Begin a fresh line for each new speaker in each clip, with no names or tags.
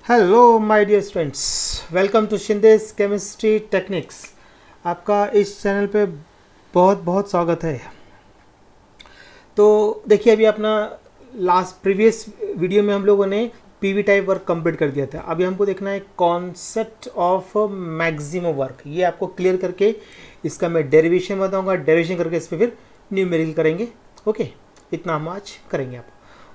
Hello my dear students, welcome to Shinde's chemistry techniques. आपका इस channel पे बहुत बहुत स्वागत है। तो देखिए, अभी अपना लास्ट प्रीवियस वीडियो में हम लोगों ने पीवी टाइप वर्क कंप्लीट कर दिया था। अभी हमको देखना है कॉन्सेप्ट ऑफ मैक्सिमम वर्क। ये आपको क्लियर करके इसका मैं डेरिवेशन बताऊंगा। डेरिवेशन करके इस पर फिर न्यूमेरिकल करेंगे। ओके, इतना हम आज करेंगे आप।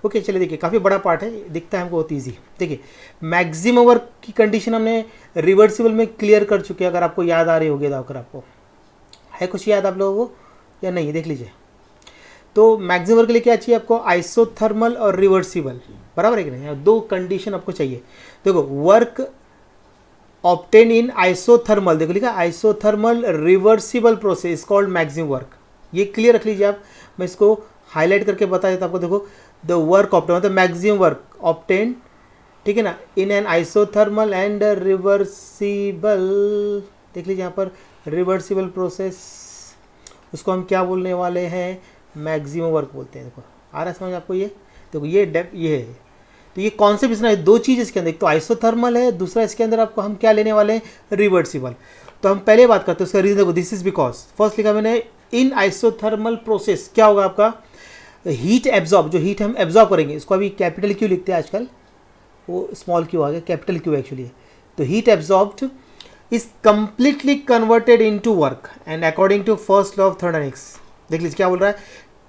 ओके चलिए, देखिए काफ़ी बड़ा पार्ट है, दिखता है हमको बहुत ईजी। देखिए, मैक्सिमम वर्क की कंडीशन हमने रिवर्सिबल में क्लियर कर चुके हैं। अगर आपको याद आ रही होगी तो अगर आपको है कुछ याद आप लोगों को या नहीं, देख लीजिए। तो मैक्सिमम वर्क के लिए क्या चाहिए आपको? आइसोथर्मल और रिवर्सिबल, बराबर है कि नहीं? दो कंडीशन आपको चाहिए। देखो, वर्क ऑब्टेन इन आइसोथर्मल, देखो लिखा isothermal reversible process called maximum work. ये क्लियर रख लीजिए आप। मैं इसको हाईलाइट करके बता देता आपको। देखो, द वर्क ऑप्टेन मतलब मैक्सिमम वर्क ऑब्टेन, ठीक है ना, in an isothermal and reversible, देख लीजिए यहाँ पर रिवर्सिबल प्रोसेस, उसको हम क्या बोलने वाले हैं? मैक्सिमम वर्क बोलते हैं। देखो आ रहा है समझ आपको? ये देखो, ये डेप्थ ये है। तो ये कॉन्सेप्ट इसना है, दो चीज़ इसके अंदर, एक तो आइसोथर्मल है, दूसरा इसके अंदर आपको हम क्या लेने वाले हैं? रिवर्सिबल। तो हम पहले बात करते हैं उसका रीजन। देखो, दिस इज बिकॉज, फर्स्ट लिखा मैंने इन आइसोथर्मल प्रोसेस क्या होगा आपका? हीट एब्जॉर्ब, जो हीट हम एब्जॉर्ब करेंगे, इसको अभी कैपिटल क्यू लिखते हैं आजकल, वो स्मॉल क्यू आ गया, कैपिटल क्यू एक्चुअली। तो heat absorbed is completely converted into work and according to first law of thermodynamics, देख लीजिए क्या बोल रहा है?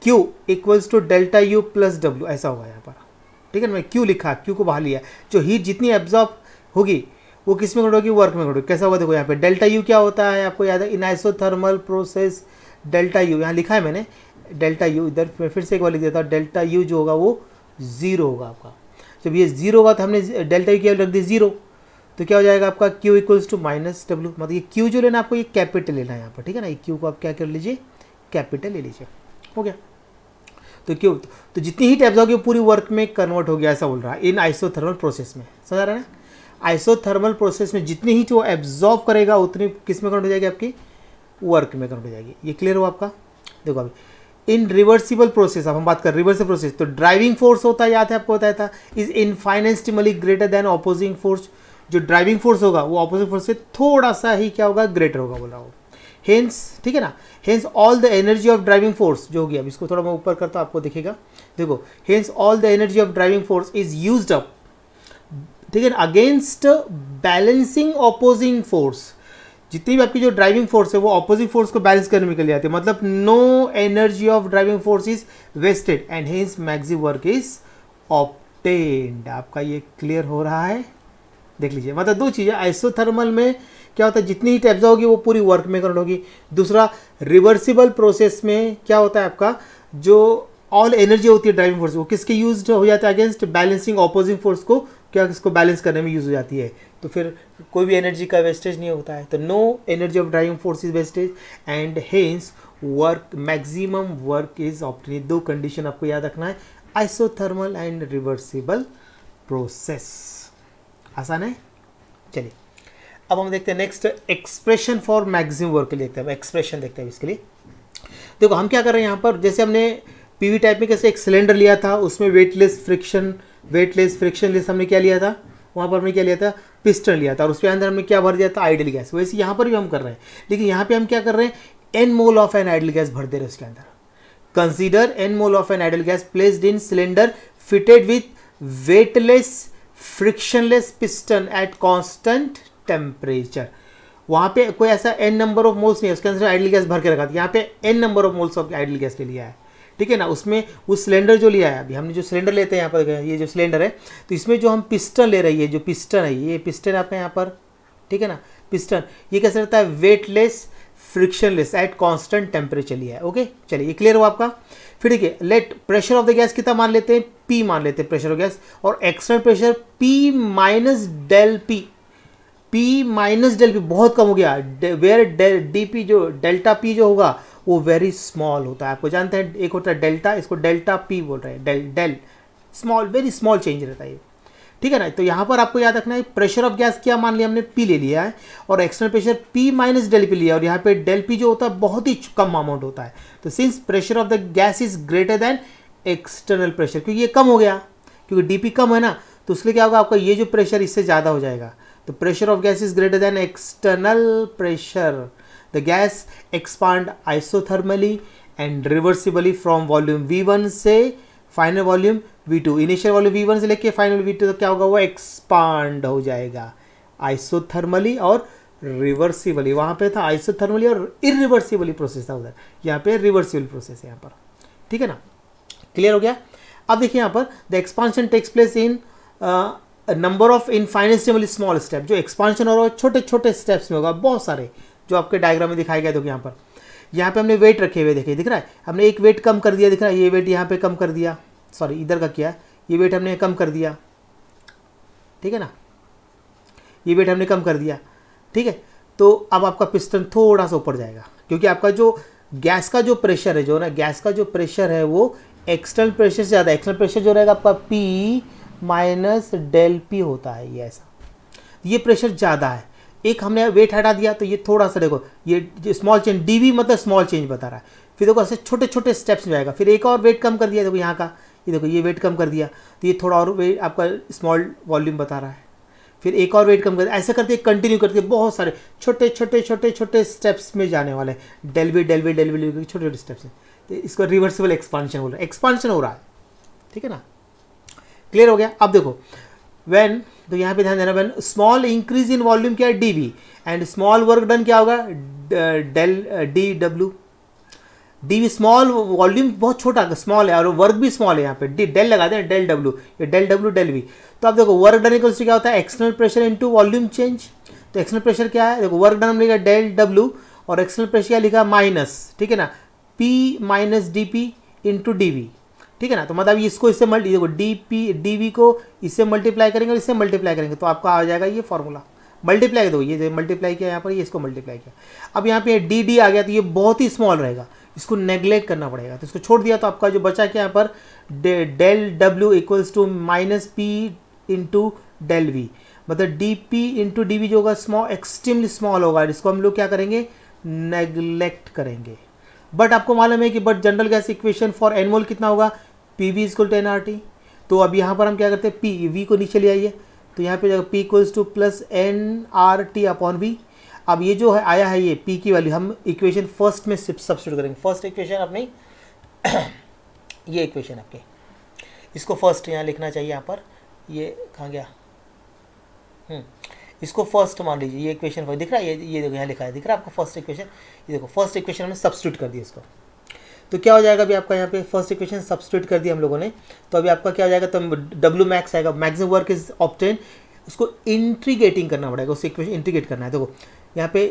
Q equals to delta U plus W, ऐसा होगा यहाँ पर। ठीक है ना, मैं Q लिखा, Q को बाहर लिया। जो हीट जितनी एब्जॉर्ब होगी वो किस में कन्वर्ट होगी? वर्क में कन्वर्ट होगी। कैसा होगा? देखो यहाँ पे डेल्टा यू क्या होता है आपको याद है? इन आइसोथर्मल प्रोसेस डेल्टा यू यहाँ लिखा है मैंने, डेल्टा यू इधर फिर से एक बार लिख देता हूँ। डेल्टा यू जो होगा वो जीरो होगा आपका। जब ये जीरो होगा तो हमने डेल्टा यू क्या रख दी? जीरो। तो क्या हो जाएगा आपका? Q equals to minus W. मतलब ये Q जो लेना आपको, ये कैपिटल लेना है यहाँ पर, ठीक है ना। ये Q को आप क्या कर लीजिए? कैपिटल ले लीजिए। हो गया। तो क्यों? तो जितनी हीट एब्जॉर्ब होगी पूरी वर्क में कन्वर्ट हो गया, ऐसा बोल रहा है इन आइसोथर्मल प्रोसेस में। समझ आ रहा है ना? आइसोथर्मल प्रोसेस में जितनी हीट वो एब्जॉर्ब करेगा उतनी किस में कन्वर्ट हो जाएगी? आपकी वर्क में कन्वर्ट हो जाएगी। ये क्लियर हो आपका? देखो अभी इन रिवर्सिबल प्रोसेस, अब हम बात कर रिवर्सिबल प्रोसेस, तो ड्राइविंग फोर्स होता है, याद है आपको बताया था, is infinitesimally greater than opposing force. जो ड्राइविंग फोर्स होगा वो ऑपोजिट फोर्स से थोड़ा सा ही क्या होगा? ग्रेटर होगा बोला हो। हेंस, ठीक है ना, hence all the energy of driving force जो होगी, अब इसको थोड़ा मैं ऊपर करता हूँ आपको दिखेगा। देखो, hence all the energy of driving force is used up, ठीक है ना, अगेंस्ट बैलेंसिंग ऑपोजिंग फोर्स। जितनी भी आपकी जो ड्राइविंग फोर्स है वो ऑपोजिट फोर्स को बैलेंस करने में निकल जाती है। मतलब no energy of driving force is wasted and hence maximum work is obtained. आपका ये क्लियर हो रहा है? देख लीजिए, मतलब दो चीज़ें, आइसोथर्मल में क्या होता है? जितनी हीट एब्जॉर्ब होगी वो पूरी वर्क में कन्वर्ट होगी। दूसरा, रिवर्सिबल प्रोसेस में क्या होता है आपका? जो ऑल एनर्जी होती है ड्राइविंग फोर्स, वो किसके यूज हो जाता है? अगेंस्ट बैलेंसिंग ऑपोजिंग फोर्स को क्या इसको बैलेंस करने में यूज हो जाती है। तो फिर कोई भी एनर्जी का वेस्टेज नहीं होता है। तो no energy of driving force is wastage and hence work, maximum work is obtained. दो कंडीशन आपको याद रखना है, आइसोथर्मल एंड रिवर्सिबल प्रोसेस। आसान है? चलिए अब हम देखते हैं next expression for maximum work के लिए देखते हैं। एक्सप्रेशन देखते हैं इसके लिए। देखो हम क्या कर रहे हैं यहाँ पर, जैसे हमने पीवी टाइप में कैसे एक सिलेंडर लिया था, उसमें वेटलेस फ्रिक्शनलेस हमने क्या लिया था? वहाँ पर हमने क्या लिया था? पिस्टन लिया था, और उसके अंदर हमने क्या भर दिया था? Idol gas. वैसे यहाँ पर भी हम कर रहे हैं, लेकिन यहाँ पे हम क्या कर रहे हैं? N mole of an ideal gas भर दे रहे हैं उसके अंदर। Consider n mole of an ideal gas placed in cylinder fitted with weightless frictionless piston at constant temperature. वहाँ पे कोई ऐसा एन नंबर ऑफ मोल्स नहीं है, उसके अंदर आइडल गैस भर के रखा था। यहाँ पे n number of moles of ideal gas ले लिया है, ठीक है ना। उसमें वो सिलेंडर जो लिया है, अभी हमने जो सिलेंडर लेते हैं यहाँ पर, ये जो सिलेंडर है, तो इसमें जो हम पिस्टन ले रही है, जो पिस्टन है, ये पिस्टन आपका यहाँ पर, ठीक है ना, पिस्टन, ये कैसे रहता है? Weightless frictionless eight constant temperature लिया है। ओके चलिए, ये क्लियर हो आपका? फिर देखिए, let pressure of the gas कितना मान लेते हैं? P मान लेते हैं प्रेशर ऑफ गैस, और external pressure P minus del P। P minus del P बहुत कम हो गया। वेयर DP जो डेल्टा P जो होगा वो वेरी स्मॉल होता है। आपको जानते हैं एक होता है डेल्टा, इसको डेल्टा P बोल रहे हैं, del small, very small change रहता है ये, ठीक है ना। तो यहाँ पर आपको याद रखना है प्रेशर ऑफ गैस क्या मान लिया हमने? P ले लिया है, और external pressure P minus del P लिया, और यहाँ पे डेल P जो होता है बहुत ही कम अमाउंट होता है। तो since pressure of the gas is greater than external pressure, क्योंकि ये कम हो गया, क्योंकि DP कम है ना, तो उसके लिए क्या होगा, आपका ये जो प्रेशर इससे ज़्यादा हो जाएगा। तो pressure of gas is greater than external pressure, the gas expand isothermally and reversibly from volume V1 से final volume V2। Initial volume V1 से लेके फाइनल V2 तक क्या होगा, वो एक्सपांड हो जाएगा आइसोथर्मली और रिवर्सिबली। वहाँ पे था आइसोथर्मली और इरिवर्सिबली प्रोसेस था उधर, यहाँ पे रिवर्सिबल प्रोसेस है यहाँ पर, ठीक है ना। क्लियर हो गया। अब देखिए यहाँ पर the expansion takes place in number of infinitesimally small step. जो एक्सपांशन हो रहा है छोटे छोटे स्टेप्स में होगा, बहुत सारे, जो आपके डायग्राम में दिखाया गया। देखो यहाँ पे हमने वेट रखे हुए, देखिए दिख रहा है, हमने एक वेट कम कर दिया, दिख रहा है, ये वेट यहाँ पे कम कर दिया, सॉरी इधर का किया, ये वेट हमने कम कर दिया, ठीक है ना, ये वेट हमने कम कर दिया, ठीक है। तो अब आपका पिस्टन थोड़ा सा ऊपर जाएगा, क्योंकि आपका जो गैस का जो प्रेशर है, जो ना गैस का जो प्रेशर है वो एक्सटर्नल प्रेशर से ज़्यादा, एक्सटर्नल प्रेशर जो रहेगा आपका P माइनस डेल P होता है, ये ऐसा, ये प्रेशर ज़्यादा है। एक हमने वेट हटा दिया तो ये थोड़ा सा देखो, ये स्मॉल चेंज, DV मतलब स्मॉल चेंज बता रहा है। फिर देखो ऐसे छोटे छोटे स्टेप्स में जाएगा, फिर एक और वेट कम कर दिया, देखो यहाँ का, ये देखो ये वेट कम कर दिया, तो ये थोड़ा और वेट आपका स्मॉल वॉल्यूम बता रहा है, फिर एक और वेट कम कर, ऐसे करते कंटिन्यू करते बहुत सारे छोटे छोटे छोटे छोटे स्टेप्स में जाने वाले हैं, डेल वी छोटे छोटे स्टेप्स हैं। तो इसको रिवर्सिबल एक्सपांशन बोल रहा है, एक्सपांशन हो रहा है, ठीक है ना। क्लियर हो गया। अब देखो व्हेन, तो यहाँ पे ध्यान देना, when small increase in volume क्या है DV and small work done क्या होगा del DW। DV small volume बहुत छोटा स्मॉल है और वर्क भी स्मॉल है, यहाँ पे डेल लगा दें, डेल W, ये डेल W डेल V। तो अब देखो वर्क डन इक्वल्स टू क्या होता है, external pressure into volume change. तो एक्सटर्नल प्रेशर क्या है, देखो वर्क डन हमने लिखा डेल W और एक्सटर्नल प्रेशर क्या लिखा माइनस, ठीक है ना, P minus DP into DV, ठीक है ना। तो मतलब इसको इससे देखो DV को इससे मल्टीप्लाई करेंगे और इससे मल्टीप्लाई करेंगे तो आपका आ जाएगा ये फॉर्मूला, मल्टीप्लाई दो, ये मल्टीप्लाई किया यहाँ पर, ये इसको मल्टीप्लाई किया। अब यहाँ पे DD आ गया तो ये बहुत ही स्मॉल रहेगा, इसको नेग्लेक्ट करना पड़ेगा, तो इसको छोड़ दिया तो आपका जो बचा क्या यहाँ पर del W equals to minus P into del V, मतलब DP इंटू DV जो होगा स्मॉल, एक्सट्रीमली स्मॉल होगा, इसको हम लोग क्या करेंगे, नेग्लेक्ट करेंगे। बट आपको मालूम है कि but general gas equation for n mole कितना होगा, PV इक्वल टू NRT। तो अब यहाँ पर हम क्या करते हैं, PV को नीचे ले आइए, तो यहाँ पे P equals two plus NRT upon V। अब ये जो है आया है ये P की वैल्यू हम इक्वेशन फर्स्ट में सब्स्टिट्यूट करेंगे। फर्स्ट इक्वेशन अपनी ये इक्वेशन आपके, इसको फर्स्ट यहाँ लिखना चाहिए, यहाँ पर ये कहाँ गया, इसको फर्स्ट मान लीजिए, ये इक्वेशन दिख रहा है, ये देखो यहाँ लिखा है, दिख रहा है आपको फर्स्ट इक्वेशन, ये देखो फर्स्ट इक्वेशन हमने सब्स्टिट्यूट कर दिया इसको। तो क्या हो जाएगा अभी आपका, यहाँ पे फर्स्ट इक्वेशन सब्स्टिट्यूट कर दिया हम लोगों ने, तो अभी आपका क्या हो जाएगा, तो W मैक्स आएगा, मैक्सिमम वर्क इज ऑब्टेन, उसको इंटीग्रेटिंग करना पड़ेगा, उस इक्वेशन इंटीग्रेट करना है। देखो यहाँ पे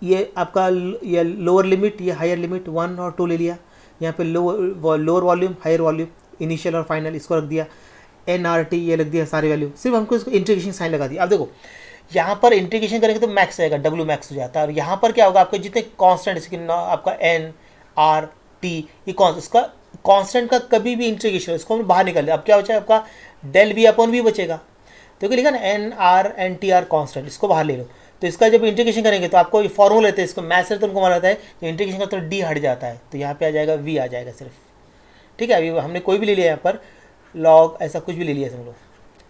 ये आपका ये लोअर लिमिट, ये हायर लिमिट 1 और 2 ले लिया, यहाँ पे lower volume higher volume, initial और फाइनल इसको रख दिया, NRT ये रख दिया सारे वैल्यू, सिर्फ हमको इसको इंटीग्रेशन साइन लगा दिया। अब देखो यहाँ पर इंटीग्रेशन करेंगे तो मैक्स आएगा, W मैक्स हो जाता है, और यहाँ पर क्या होगा आपके जितने कॉन्स्टेंट आपका NRT ये इसका कांस्टेंट का कभी भी इंटीग्रेशन, इसको हम बाहर निकाल दिया। अब क्या बचा आपका डेल V अपॉन V बचेगा, तो क्या लिखा ना NR कांस्टेंट, इसको बाहर ले लो। तो इसका जब इंटीग्रेशन करेंगे तो आपको फॉर्मूला लेते हैं, इसको मैथ से तो उनको माना जाता है, जो इंटीग्रेशन का तो D हट जाता है, तो यहाँ पे आ जाएगा V आ जाएगा सिर्फ, ठीक है। अभी हमने कोई भी ले लिया यहाँ पर लॉग ऐसा कुछ भी ले लिया हम लोग,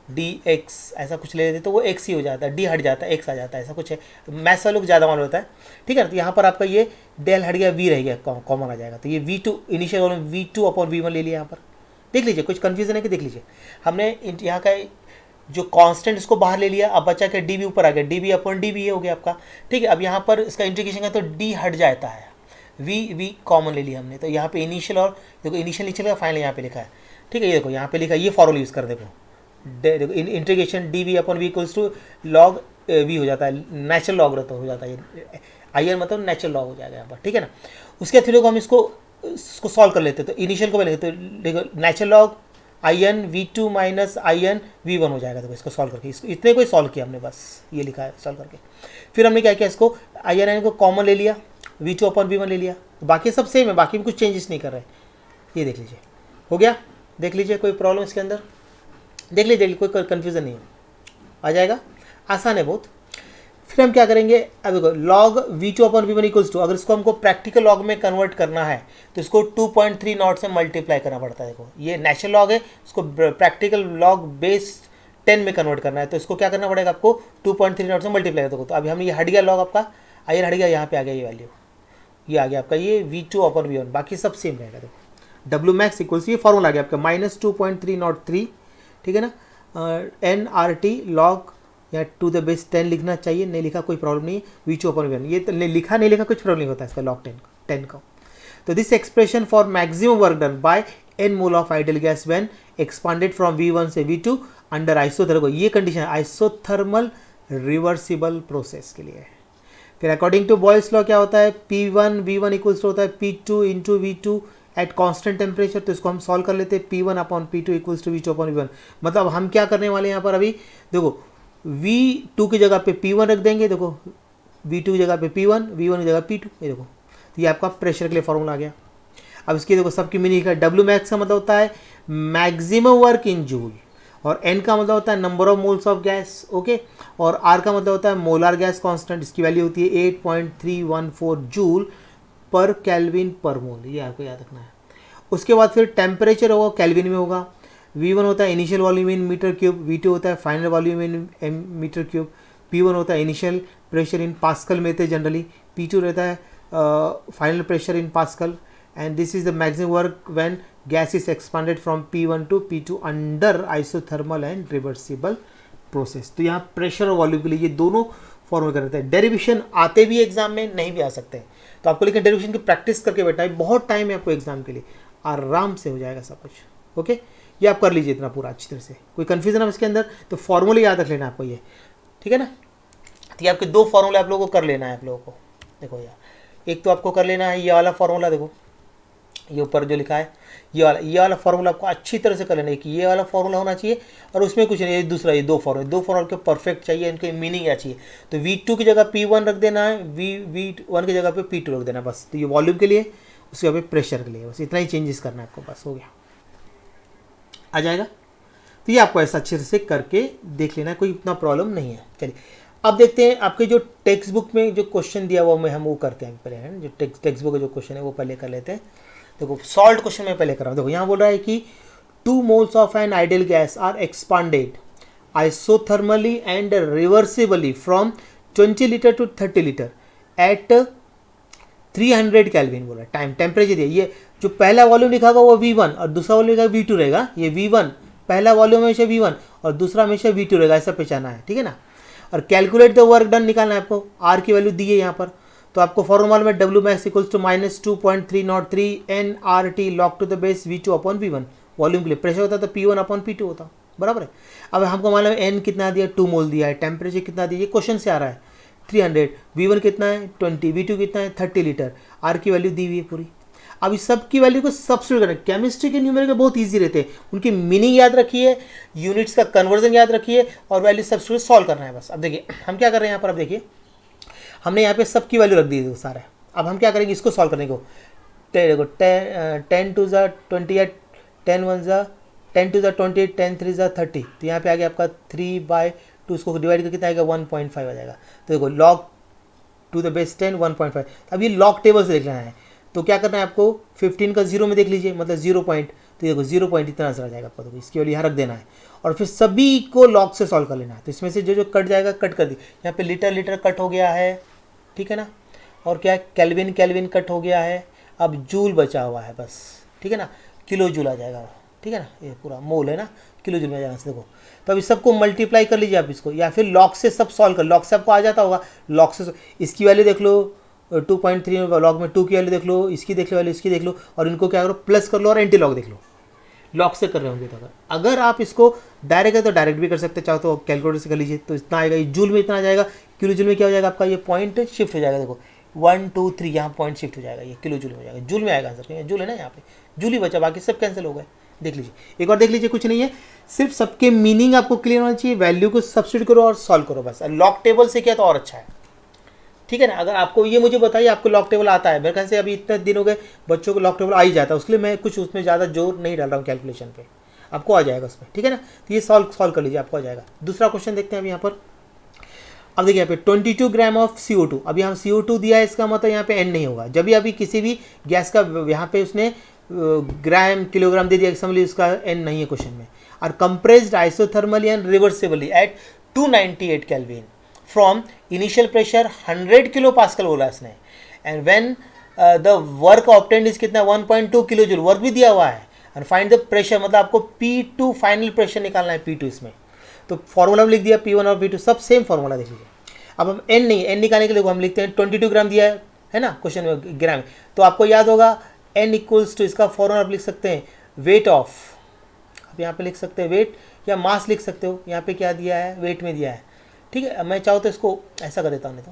dx ऐसा कुछ ले लेते तो वो x ही हो जाता है, d हट जाता है x आ जाता है, ऐसा कुछ है, तो मैथ्स वालों को ज़्यादा मालूम होता है, ठीक है ना। तो यहाँ पर आपका ये डेल हट गया, v रह गया, कॉमन आ जाएगा, तो ये V2 initial volume V2 upon V1 ले लिया। यहाँ पर देख लीजिए कुछ कन्फ्यूजन है कि देख लीजिए, हमने यहाँ का जो कांस्टेंट इसको बाहर ले लिया, अब बचा क्या DV ऊपर आ गया, DV अपॉन DV हो गया आपका, ठीक है। अब यहाँ पर इसका इंटीग्रेशन है तो D हट जाता है, V कॉमन ले लिया हमने, तो यहाँ पे इनिशियल और देखो इनिशियल नीचे का फाइनल यहाँ पे लिखा है, ठीक है। ये देखो यहाँ पे लिखा है, ये फॉर्मूला यूज़ कर देखो, देखो integration DV upon V equals to log V हो जाता है, नेचुरल लॉग तो हो जाता है, IN मतलब नेचुरल लॉग हो जाएगा यहाँ पर, ठीक है ना। उसके फिर हम इसको सॉल्व कर लेते हैं, तो इनिशियल को पहले तो देखो natural log IN V2 minus IN V1 हो जाएगा। देखो इसको सॉल्व करके, इसको इतने को ही सॉल्व किया हमने, बस ये लिखा है सॉल्व करके। फिर हमने क्या किया, इसको IN को कॉमन ले लिया, V2 अपॉन V1 ले लिया, बाकी सब सेम है, बाकी भी कुछ चेंजेस नहीं कर रहे। ये देख लीजिए हो गया, देख लीजिए कोई प्रॉब्लम इसके अंदर, देख लीजिए कोई कन्फ्यूज़न नहीं है, आ जाएगा, आसान है बहुत। फिर हम क्या करेंगे, अब देखो log V2 upon V1 equals to, अगर इसको हमको प्रैक्टिकल लॉग में कन्वर्ट करना है तो इसको 2.3 नॉट से मल्टीप्लाई करना पड़ता है। देखो ये नेचुरल लॉग है, इसको प्रैक्टिकल लॉग बेस 10 में कन्वर्ट करना है, तो इसको क्या करना पड़ेगा आपको 2.3 से मल्टीप्लाई कर दो। तो अभी हम ये हट गया लॉग आपका, आयर हट गया, यहाँ पे आ गया ये वैल्यू, ये आ गया आपका ये V2/V1, बाकी सब सेम रहेगा। देखो डब्ल्यू मैक्स इक्वल्स ये फॉर्मूला आ गया आपका -2.303, ठीक है ना। NRT लॉग या टू द बेस 10 लिखना चाहिए, नहीं लिखा कोई प्रॉब्लम नहीं है, V2/V1 ये तो लिखा नहीं लिखा कुछ प्रॉब्लम नहीं होता इसका लॉग 10 का। तो this expression for maximum work done by n mole of ideal gas when expanded from V1 से V2 अंडर आइसोथर्मल, ये कंडीशन आइसोथर्मल रिवर्सिबल प्रोसेस के लिए है। फिर अकॉर्डिंग टू बॉयल्स लॉ क्या होता है, P1 V1 इक्वल्स टू होता है P2 into V2 at constant temperature. तो इसको हम सॉल्व कर लेते हैं, P1/P2 इक्वल्स टू V2/V1। मतलब हम क्या करने वाले हैं यहाँ पर, अभी देखो V2 की जगह पे P1 रख देंगे, देखो V2 की जगह पे P1, V1 की जगह P2, ये देखो, तो ये आपका प्रेशर के लिए फॉर्मूला आ गया। अब इसकी देखो सबकी मीनिंग है, डब्ल्यू मैक्स का मतलब होता है मैक्सिमम वर्क इन जूल, और एन का मतलब होता है number of moles of gas, okay, और आर का मतलब होता है मोलार गैस कांस्टेंट, इसकी वैल्यू होती है 8.314 जूल पर केल्विन पर मोल, ये आपको याद रखना है। उसके बाद फिर टेम्परेचर होगा केल्विन में होगा, V1 होता है initial volume in metre cube, V2 होता है final volume in metre cube, P1 होता है इनिशियल प्रेशर इन पास्कल में थे जनरली, P2 रहता है final pressure in pascal, and this is the maximum work when gas is expanded from P1 to P2 under isothermal and reversible process. तो यहाँ pressure और volume के लिए ये दोनों फॉर्मूला करते हैं। डेरिवेशन आते भी एग्जाम में, नहीं भी आ सकते हैं, तो आपको लेकिन डेरिवेशन की प्रैक्टिस करके बैठना है, बहुत टाइम है आपको एग्जाम के लिए, आराम से हो जाएगा सब कुछ, ओके। ये आप कर लीजिए इतना पूरा अच्छी तरह से, कोई कन्फ्यूजन है इसके अंदर तो फॉर्मूले याद रख लेना आपको ये, ठीक है ना। तो ये आपके दो फॉर्मूले आप लोगों को कर लेना है, आप लोगों को देखो यार, एक तो आपको कर लेना है ये वाला फॉर्मूला, देखो ये ऊपर जो लिखा है ये वाला फॉर्मूला आपको अच्छी तरह से कर लेना है कि ये वाला फॉर्मूला होना चाहिए, और उसमें कुछ नहीं, ये दूसरा, ये दो फॉर्मूला के परफेक्ट चाहिए, इनके मीनिंग क्या चाहिए। तो V2 की जगह P1 रख देना है, V1 की जगह पे P2 रख देना, बस। तो ये वॉल्यूम के लिए, उसके बाद प्रेशर के लिए, बस इतना ही चेंजेस करना है आपको, बस हो गया, आ जाएगा। तो ये आपको ऐसा अच्छे से करके देख लेना है, कोई इतना प्रॉब्लम नहीं है। चलिए अब देखते हैं आपके जो टेक्स्ट बुक में जो क्वेश्चन दिया हुआ हम वो करते हैं पहले, है जो टेक्स्ट बुक का जो क्वेश्चन है वो पहले कर लेते हैं। देखो सॉल्व क्वेश्चन में पहले कर रहा हूँ। देखो यहाँ बोल रहा है कि 2 moles of an ideal gas are expanded isothermally and reversibly from 20 litre to 30 litre at 300 kelvin बोला। टाइम टेम्परेचर ये जो पहला वॉल्यूम लिखा होगा वो V1 और दूसरा वॉल्यूम लिखा V2 रहेगा। ये V1 पहला वॉल्यूम हमेशा V1 और दूसरा हमेशा V2 रहेगा, ऐसा पहचाना है, ठीक है ना। और कैलकुलेट द वर्क डन निकालना है आपको, R की वैल्यू दी है यहाँ पर, तो आपको फॉर्मूला में W max equals to -2.303 NRT log to the base V2/V1 volume के लिए। प्रेशर होता तो P1/P2 होता, बराबर है। अब हमको मालूम है N कितना दिया, 2 मोल दिया है, टेम्परेचर कितना दिया, ये क्वेश्चन से आ रहा है 300, V1 कितना है 20, V2 कितना है 30 लीटर, R की वैल्यू दी हुई है पूरी। अब इस सब की वैल्यू को सब्स्टिट्यूट करना। केमिस्ट्री के न्यूमेरिकल बहुत ईजी रहते हैं, उनकी मीनिंग याद रखिए, यूनिट्स का कन्वर्जन याद रखिए और वैल्यू सब्स्टिट्यूट सॉल्व करना है बस। अब देखिए हम क्या कर रहे हैं यहाँ पर, अब देखिए हमने यहाँ पे सबकी वैल्यू रख दी है सारा। अब हम क्या करेंगे इसको सॉल्व करने को, देखो 10 to the 28, 10 1 जा 10 to the 20, 10 3 जा 30, तो यहाँ पे आ गया आपका 3/2, उसको डिवाइड करके कितना आएगा 1.5 आ जाएगा। तो देखो लॉग टू द बेस 10 1.5। अब ये लॉग टेबल से देख लेना है, तो क्या करना है आपको 15 का 0 में देख लीजिए, मतलब 0 पॉइंट, तो देखो 0 पॉइंट इतना आंसर आ जाएगा आपका। तो इसकी वैल्यू यहाँ रख देना है और फिर सभी को लॉग से सॉल्व कर लेना है। तो इसमें से जो जो कट जाएगा कट कर दी, यहाँ पे लीटर लीटर कट हो गया है, ठीक है ना, और क्या केल्विन केल्विन कट हो गया है, अब जूल बचा हुआ है बस, ठीक है ना, किलो जूल आ जाएगा, ठीक है ना, ये पूरा मोल है ना, किलो जूल में आ जाएगा। देखो तो अब इस सबको मल्टीप्लाई कर लीजिए आप इसको, या फिर लॉग से सब सॉल्व कर, लॉग से आपको आ जाता होगा, लॉग से इसकी वैल्यू देख लो 2.3, लॉग में 2 की वैल्यू देख लो, इसकी देख लो वैल्यू, इसकी देख लो, और इनको क्या करो प्लस कर लो और एंटी लॉग देख लो, लॉग से कर रहे होंगे। तो अगर आप इसको डायरेक्ट है तो डायरेक्ट भी कर सकते, चाहो तो कैलकुलेटर से कर लीजिए, तो इतना आएगा, ये जूल में इतना आ जाएगा, किलो जूल में क्या हो जाएगा आपका, ये पॉइंट शिफ्ट हो जाएगा। देखो 1 2 3 यहाँ पॉइंट शिफ्ट हो जाएगा, ये किलो जूल में हो जाएगा, जूल में आएगा आंसर, जूल है ना, यहाँ पे जूल ही बचा, बाकी सब कैंसिल हो गए। देख लीजिए एक बार देख लीजिए, कुछ नहीं है, सिर्फ सबके मीनिंग आपको क्लियर होना चाहिए, वैल्यू को सब्स्टिट्यूट करो और सॉल्व करो बस। लॉग टेबल से किया तो और अच्छा है, ठीक है ना। अगर आपको ये मुझे बताइए आपको लॉग टेबल आता है, मेरे ख्याल से अभी इतने दिन हो गए बच्चों को लॉग टेबल आ ही जाता है, उसके लिए मैं कुछ उसमें ज़्यादा जोर नहीं डाल रहा हूँ कैलकुलेशन पे, आपको आ जाएगा उसमें, ठीक है ना। तो ये सॉल्व कर लीजिए, आपको आ जाएगा। दूसरा क्वेश्चन देखते हैं अभी यहाँ पर। अब देखिए यहाँ पे 22 ग्राम ऑफ CO2, अभी हम CO2 दिया है, इसका मतलब यहाँ पे N नहीं होगा। जब भी अभी किसी भी गैस का यहाँ पे उसने ग्राम किलोग्राम दे दिया, समझ लीजिए उसका N नहीं है क्वेश्चन में। Are compressed isothermally and reversibly at 298 kelvin from initial pressure 100 kilo pascal बोला इसने, and when the work obtained is कितना 1.2 किलो जूल, वर्क भी दिया हुआ है, एंड फाइंड द प्रेशर, मतलब आपको P2 फाइनल प्रेशर निकालना है P2 इसमें। तो फॉर्मूला लिख दिया P1 और P2 सब सेम फॉर्मूला देख लीजिए। अब हम n नहीं, n निकालने के लिए हम लिखते हैं 22 ग्राम दिया है ना क्वेश्चन में ग्राम, तो आपको याद होगा n इक्वल्स टू, इसका फॉर्मूला आप लिख सकते हैं वेट ऑफ, आप यहाँ पे लिख सकते हैं वेट या मास लिख सकते हो, यहाँ पे क्या दिया है वेट में दिया है, ठीक है। मैं चाहूँ तो इसको ऐसा कर देता हूँ, नहीं तो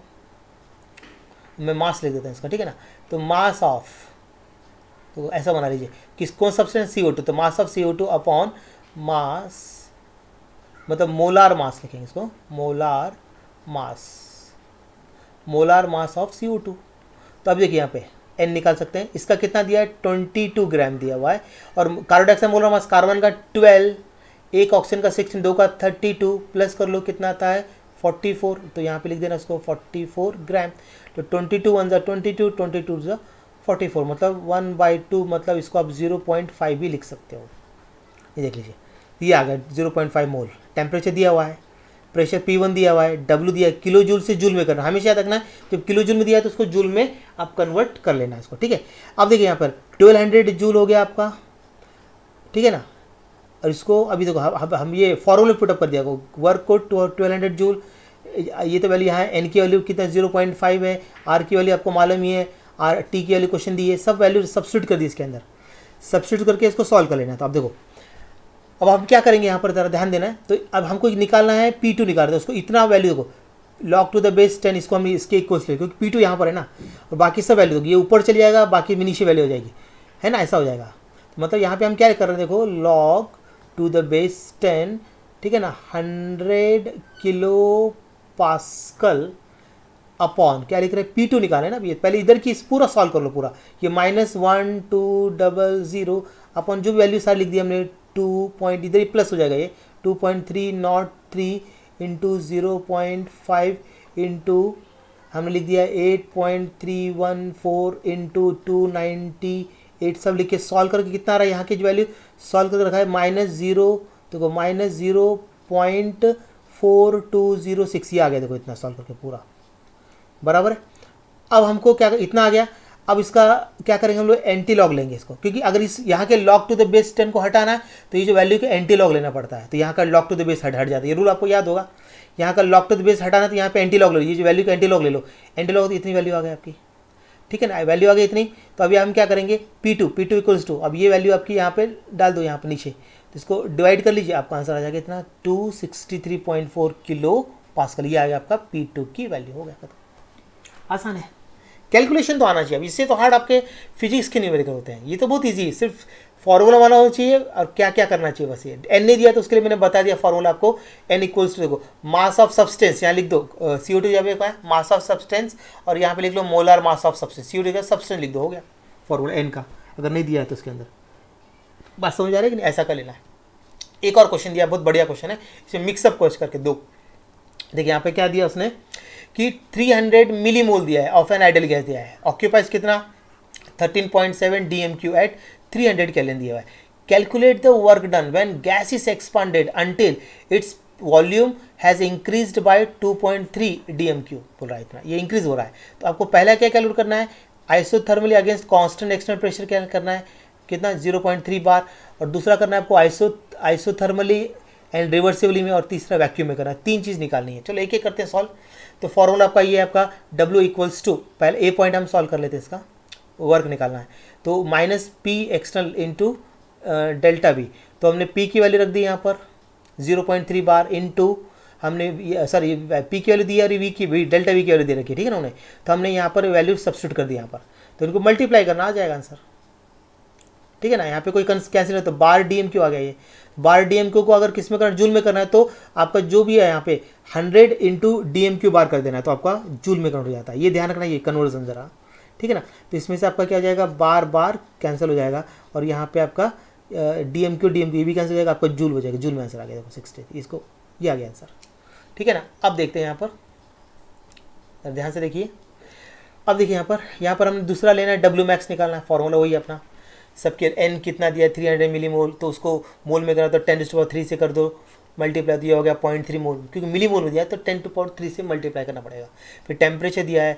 मैं मास लिख देता हूँ इसका, ठीक है ना। तो मास ऑफ, तो ऐसा बना लीजिए किस कौन सब्सटेंस CO2, तो mass of CO2 upon mass, मतलब मोलार मास लिखेंगे इसको, मोलार मास ऑफ CO2। तो अब देखिए यहाँ पे n निकाल सकते हैं, इसका कितना दिया है 22 ग्राम दिया हुआ है, और carbon dioxide molar mass, carbon का 12, एक ऑक्सीजन का 16, दो का 32, प्लस कर लो कितना आता है 44, तो यहाँ पे लिख देना उसको 44 ग्राम। तो 22 1 22, 22 44, मतलब 1/2, मतलब इसको आप 0.5 भी लिख सकते हो। ये देख लीजिए, ये आ गया 0.5 मोल। टेम्परेचर दिया हुआ है, प्रेशर P1 दिया हुआ है, W दिया है, किलो जूल से जूल में करना, हमेशा याद रखना है जब किलो जूल में दिया है तो उसको जूल में आप कन्वर्ट कर लेना है इसको, ठीक है। अब देखिए यहाँ पर 1200 जूल हो गया आपका, ठीक है ना। और इसको अभी देखो हम ये फॉर्मूला पुटअप कर दिया, वर्क को 1200 जूल, ये तो वैल्यू यहाँ है, एन की वैल्यू कितना 0.5 है, आर की वैल्यू आपको मालूम ही है, आर टी की वैल्यू क्वेश्चन दी है, सब वैल्यू सब्स्टिट्यूट कर दी इसके अंदर, सब्स्टिट्यूट करके इसको सॉल्व कर लेना। तो अब देखो अब हम क्या करेंगे यहाँ पर, ज़रा ध्यान देना है। तो अब हमको निकालना है P2 निकालना है, उसको इतना वैल्यू देखो log टू द बेस 10, इसको हम इसके इक्वल्स ले, क्योंकि P2 यहाँ पर है ना, और बाकी सब वैल्यू ये ऊपर चली जाएगा, बाकी नीचे वैल्यू हो जाएगी, है ना, ऐसा हो जाएगा। तो मतलब यहाँ पे हम क्या कर रहे हैं, देखो log टू द बेस 10, ठीक है ना, 100 किलो पास्कल अपॉन क्या लिख रहे हैं P2 निकाले ना। ये पहले इधर की पूरा सॉल्व कर लो पूरा, ये -1200 अपॉन जो वैल्यू सारी लिख दी हमने 2 इधर ही प्लस हो जाएगा, ये 2.303 इंटू 0.5 इंटू हमने लिख दिया 8.314 इंटू 298, सब लिख के सॉल्व करके कितना आ रहा है, यहाँ की जो वैल्यू सॉल्व करके रखा है -0, देखो -0.4206, ये आ गया देखो इतना सॉल्व करके पूरा बराबर है। अब हमको क्या इतना आ गया, अब इसका क्या करेंगे हम लोग एंटी लॉग लेंगे इसको, क्योंकि अगर इस यहाँ के लॉग टू द बेस 10 को हटाना है तो ये जो वैल्यू के एंटी लॉग लेना पड़ता है, तो यहाँ का लॉग टू द बेस हट जाता है, ये रूल आपको याद होगा। यहाँ का लॉग टू द बेस हटाना तो यहाँ पे एंटी लॉग ले लो, ये जो वैल्यू का एंटी लॉग ले लो, एंटी लॉग तो इतनी वैल्यू आ गई आपकी, ठीक है ना, वैल्यू आ गई इतनी। तो अभी हम क्या करेंगे P2 इक्वल्स टू, अब ये वैल्यू आपकी यहाँ पे डाल दो यहाँ पर नीचे, तो इसको डिवाइड कर लीजिए, आपका आंसर आ जाएगा इतना 263.4 किलो पास्कल, ये आ गया आपका P2 की वैल्यू, हो गया। आसान है, कैलकुलेशन तो आना चाहिए। अब इससे तो हार्ड आपके फिजिक्स के न्यूमेरिकल होते हैं, ये तो बहुत इजी है, सिर्फ फॉर्मूला माना होना चाहिए और क्या क्या करना चाहिए बस। ये एन ने दिया तो उसके लिए मैंने बता दिया फॉर्मूला आपको, एन इक्वल्स टू, देखो मास ऑफ सब्सटेंस यहाँ लिख दो, CO2 जब है मास ऑफ सब्सटेंस, और यहाँ पे लिख low molar mass of substance, CO2 का सब्सटेंस लिख दो, हो गया फॉर्मूला एन का, अगर नहीं दिया है तो उसके अंदर। बात समझ आ रही है कि नहीं, ऐसा कर लेना है। एक और क्वेश्चन दिया, बहुत बढ़िया क्वेश्चन है, इसमें मिक्सअप क्वेश्चन करके दो। देखिए यहाँ पे क्या दिया उसने कि 300 मिलीमोल दिया है ऑफ एन आइडल गैस दिया है, ऑक्यूपाइज कितना 13.7 DMQ एट 300 केल्विन दिया हुआ है। Calculate the work done when gas is expanded until its volume has increased by 2.3 DMQ बोल रहा है, इतना ये इंक्रीज हो रहा है। तो आपको पहला क्या कैलकुलेट करना है, isothermally against constant external pressure क्या करना है, कितना 0.3 बार, और दूसरा करना है आपको आइसोथर्मली एंड रिवर्सिबली में, और तीसरा वैक्यूम में करना है। तीन चीज़ निकालनी है। चलो एक एक करते हैं सॉल्व। तो फॉर्मूला आपका ये है, आपका W इक्वल्स टू, पहले ए पॉइंट हम सॉल्व कर लेते हैं, इसका वर्क निकालना है। तो -P external into delta V, तो हमने P की वैल्यू रख दी यहाँ पर 0.3 बार इंटू हमने सॉरी P की वैल्यू दी है और V की डेल्टा V की वैल्यू दे रखी है, ठीक है ना उन्हें, तो हमने यहाँ पर वैल्यू सब्स्टिट्यूट कर दी यहाँ पर, तो इनको मल्टीप्लाई करना आ जाएगा आंसर, ठीक है ना। यहाँ पे कोई कैंसिल है तो बार DMQ आ गया, ये बार DMQ को अगर किस में करना, जूल में करना है, तो आपका जो भी है यहाँ पे 100 इंटू DMQ बार कर देना है, तो आपका जूल में कन्वर्ट हो जाता है। ये ध्यान रखना, ये कन्वर्जन जरा, ठीक है ना। तो इसमें से आपका क्या हो जाएगा, बार बार कैंसिल हो जाएगा, और यहाँ पे आपका DMQ ये भी कैंसिल हो जाएगा, आपका जूल हो जाएगा, जूल में आंसर आ गया देखो 60, इसको ये आ गया आंसर, ठीक है ना। अब देखते हैं यहाँ पर, ध्यान से देखिए। अब देखिए यहाँ पर हमने दूसरा लेना है, W max निकालना है, फॉर्मूला वही अपना सबके n कितना दिया है 300 मिली मोल, तो उसको मोल में करना तो 10⁻³ से कर दो मल्टीप्लाई, दिया हो गया 0.3 मोल, क्योंकि मिली मोल में दिया है तो 10⁻³ से मल्टीप्लाई करना पड़ेगा। फिर टेम्परेचर दिया है,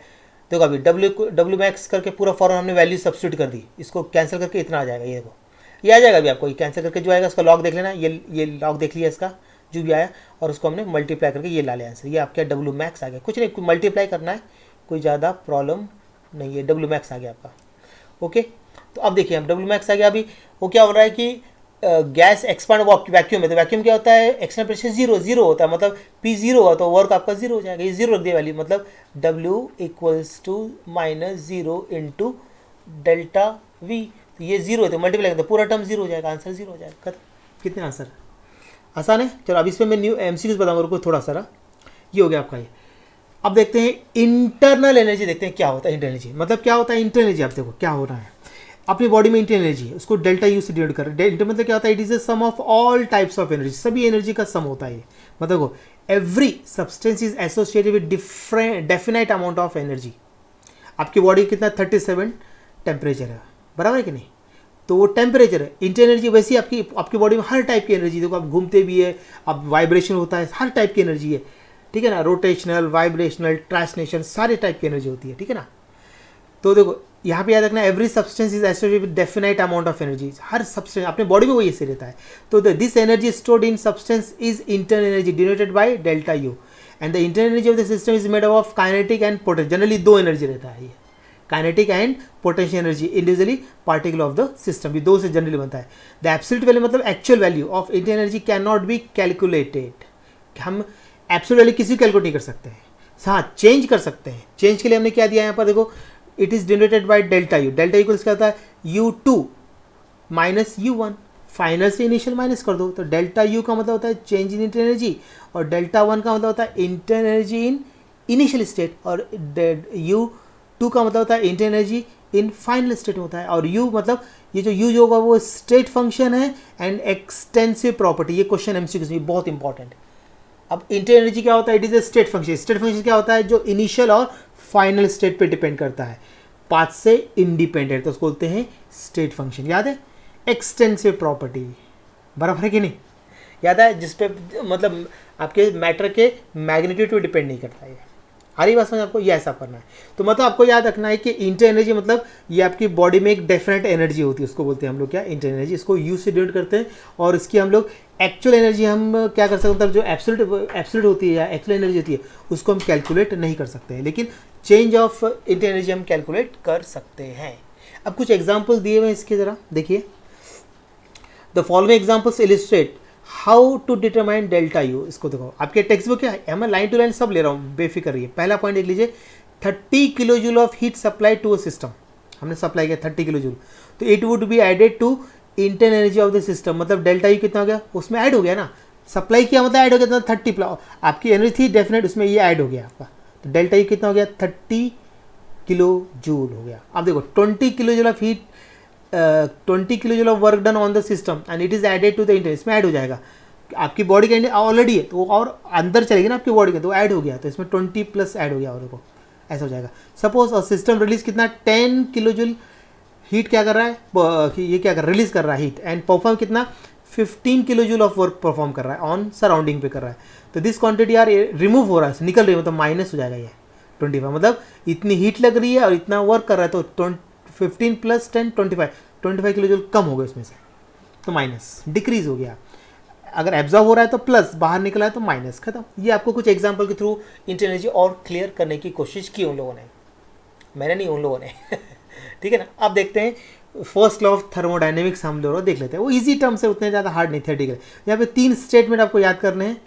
देखो अभी डब्ल्यू मैक्स करके पूरा फॉर्म हमने वैल्यू सब्स्टिट्यूट कर दी, इसको कैंसिल करके इतना आ जाएगा, ये देखो ये आ जाएगा अभी आपको, ये कैंसिल करके जो आएगा उसका लॉग देख लेना, ये लॉग देख लिया इसका जो भी आया, और उसको हमने मल्टीप्लाई करके ये ला लिया आंसर, ये आपका डब्ल्यू मैक्स आ गया। कुछ नहीं, मल्टीप्लाई करना है, कोई ज़्यादा प्रॉब्लम नहीं है, डब्ल्यू मैक्स आ गया आपका। ओके, तो अब देखिए हम डब्ल्यू मैक्स आ गया। अभी वो क्या हो रहा है कि गैस एक्सपांड वैक्यूम में, तो वैक्यूम क्या होता है, एक्सटर्नल प्रेशर जीरो होता है, मतलब P जीरो हुआ तो वर्क आपका जीरो हो जाएगा, ये जीरो रख दिया वैल्यू, मतलब W = -0 इंटू डेल्टा V, तो ये जीरो है तो मल्टीप्लाई करते पूरा टर्म जीरो हो जाएगा, आंसर जीरो हो जाएगा। खत्म। कितने आंसर आसान है। चलो अब इसमें मैं न्यू MCQs बताऊंगा, रुको थोड़ा सा, ये हो गया आपका ये। अब देखते हैं इंटरनल एनर्जी, देखते हैं क्या होता है इंटरनल एनर्जी, मतलब क्या होता है इंटरनल एनर्जी। आप देखो क्या हो रहा है अपनी बॉडी में, इंटरनल एनर्जी है, उसको डेल्टा यू से डिनोट कर रहे हैं। मतलब क्या होता है, it is a sum of all types of energy, सभी एनर्जी का सम होता है ये। मतलब every substance is associated with different definite amount of energy. आपकी बॉडी कितना 37 टेम्परेचर है, बराबर है कि नहीं, तो वो टेम्परेचर है। इंटरनल एनर्जी वैसी आपकी बॉडी में हर टाइप की एनर्जी, देखो आप घूमते भी है, अब वाइब्रेशन होता है, हर टाइप की एनर्जी है, ठीक है ना, रोटेशनल, वाइब्रेशनल, ट्रांसलेशन, सारे टाइप की एनर्जी होती है, ठीक है ना। तो देखो यहाँ पे याद रखना, every substance is associated with definite amount of energy, her substance अपने बॉडी में वही ऐसे रहता है। तो this energy stored in substance is internal energy denoted by delta U, and the internal energy of the system is made of kinetic and potential. Generally दो energy रहता है ये, kinetic and potential energy individually particle of the system, ये दो से generally बनता है। The absolute value मतलब actual value of internal energy can not be calculated, हम एब्सोल्यूट वैल्यू किसी को कैलकुलेट नहीं कर सकते हैं, हाँ चेंज कर सकते हैं। चेंज के लिए हमने क्या दिया यहाँ पर, देखो it is denoted by delta U, delta U क्या होता है U2 - U1, फाइनल से इनिशियल माइनस कर दो, तो डेल्टा यू का मतलब होता है चेंज इन इंटरनल एनर्जी, और डेल्टा 1 का मतलब होता है internal energy in initial state, और U2 का मतलब होता है internal energy in final state होता है। और U मतलब ये जो U जो होगा वो स्टेट फंक्शन है एंड एक्सटेंसिव प्रॉपर्टी, ये क्वेश्चन MCQ में बहुत इंपॉर्टेंट। अब इंटरनल एनर्जी क्या होता है, it is a state function. State function क्या होता है, जो इनिशियल और फाइनल स्टेट पे डिपेंड करता है, पाथ से इंडिपेंडेंट, तो उसको बोलते हैं स्टेट फंक्शन। याद है, एक्सटेंसिव प्रॉपर्टी, बराबर है कि नहीं, याद है, जिसपे मतलब आपके मैटर के मैग्नीट्यूड पे डिपेंड नहीं करता है। आ रही बात समझ आपको, ये ऐसा करना है। तो मतलब आपको याद रखना है कि इंटर एनर्जी मतलब ये आपकी बॉडी में एक डेफिनेट एनर्जी होती है, उसको बोलते हैं हम लोग क्या, इंटर एनर्जी, इसको यू से डिनोट करते हैं। और इसकी हम लोग एक्चुअल एनर्जी हम क्या कर सकते हैं, मतलब जो एब्सोल्यूट होती है या एक्चुअल एनर्जी होती है उसको हम कैलकुलेट नहीं कर सकते हैं, लेकिन चेंज ऑफ इंटर एनर्जी हम कैलकुलेट कर सकते हैं। अब कुछ एग्जाम्पल दिए हुए हैं इसके, ज़रा देखिए। The following examples illustrate how to determine delta U. इसको देखो, आपके टेक्स्ट बुक क्या है, मैं लाइन टू लाइन सब ले रहा हूँ, बेफिक्र रहिए। पहला पॉइंट देख लीजिए, 30 kilo joule of heat supply to a system, हमने सप्लाई किया 30 किलो जूल, तो it would be added to internal energy of the system, मतलब डेल्टा यू कितना हो गया, उसमें ऐड हो गया ना, सप्लाई किया मतलब ऐड हो गया, तो 30 आपकी एनर्जी थी डेफिनेट, उसमें ये ऐड हो गया आपका, तो डेल्टा यू कितना हो गया, 30 किलो जूल हो गया। अब देखो 20 kilo joule of heat 20 kilo joule of work done on the system and it is added to the inter, इसमें ऐड हो जाएगा, आपकी बॉडी के ऑलरेडी है तो और अंदर चलेगी ना आपकी बॉडी के, तो ऐड हो गया, तो इसमें 20 प्लस ऐड हो गया, और देखो ऐसा हो जाएगा। सपोज सिस्टम रिलीज कितना 10 किलो जूल हीट क्या कर रहा है, ये क्या कर रिलीज कर रहा है हीट, एंड परफॉर्म कितना 15 kilo joule of work perform कर रहा है ऑन सराउंडिंग पे कर रहा है, तो दिस क्वांटिटी यार रिमूव हो रहा है, निकल रही है, मतलब माइनस हो जाएगा ये 25, मतलब इतनी हीट लग रही है और इतना वर्क कर रहा है, तो 15 + 10 25 किलो जूल कम हो गए इसमें से, तो माइनस डिक्रीज हो गया। अगर एब्जॉर्ब हो रहा है तो प्लस, बाहर निकला है तो माइनस, खत्म। ये आपको कुछ एग्जांपल के थ्रू इंटर एनर्जी और क्लियर करने की कोशिश की उन लोगों ने, मैंने नहीं, उन लोगों ने ठीक है ना। अब देखते हैं फर्स्ट लॉ ऑफ थर्मोडायनेमिक्स, हम लोग देख लेते हैं, वो इजी टर्म से, उतने ज़्यादा हार्ड नहीं, थ्योरेटिकल। यहाँ पे 3 स्टेटमेंट आपको याद करने हैं,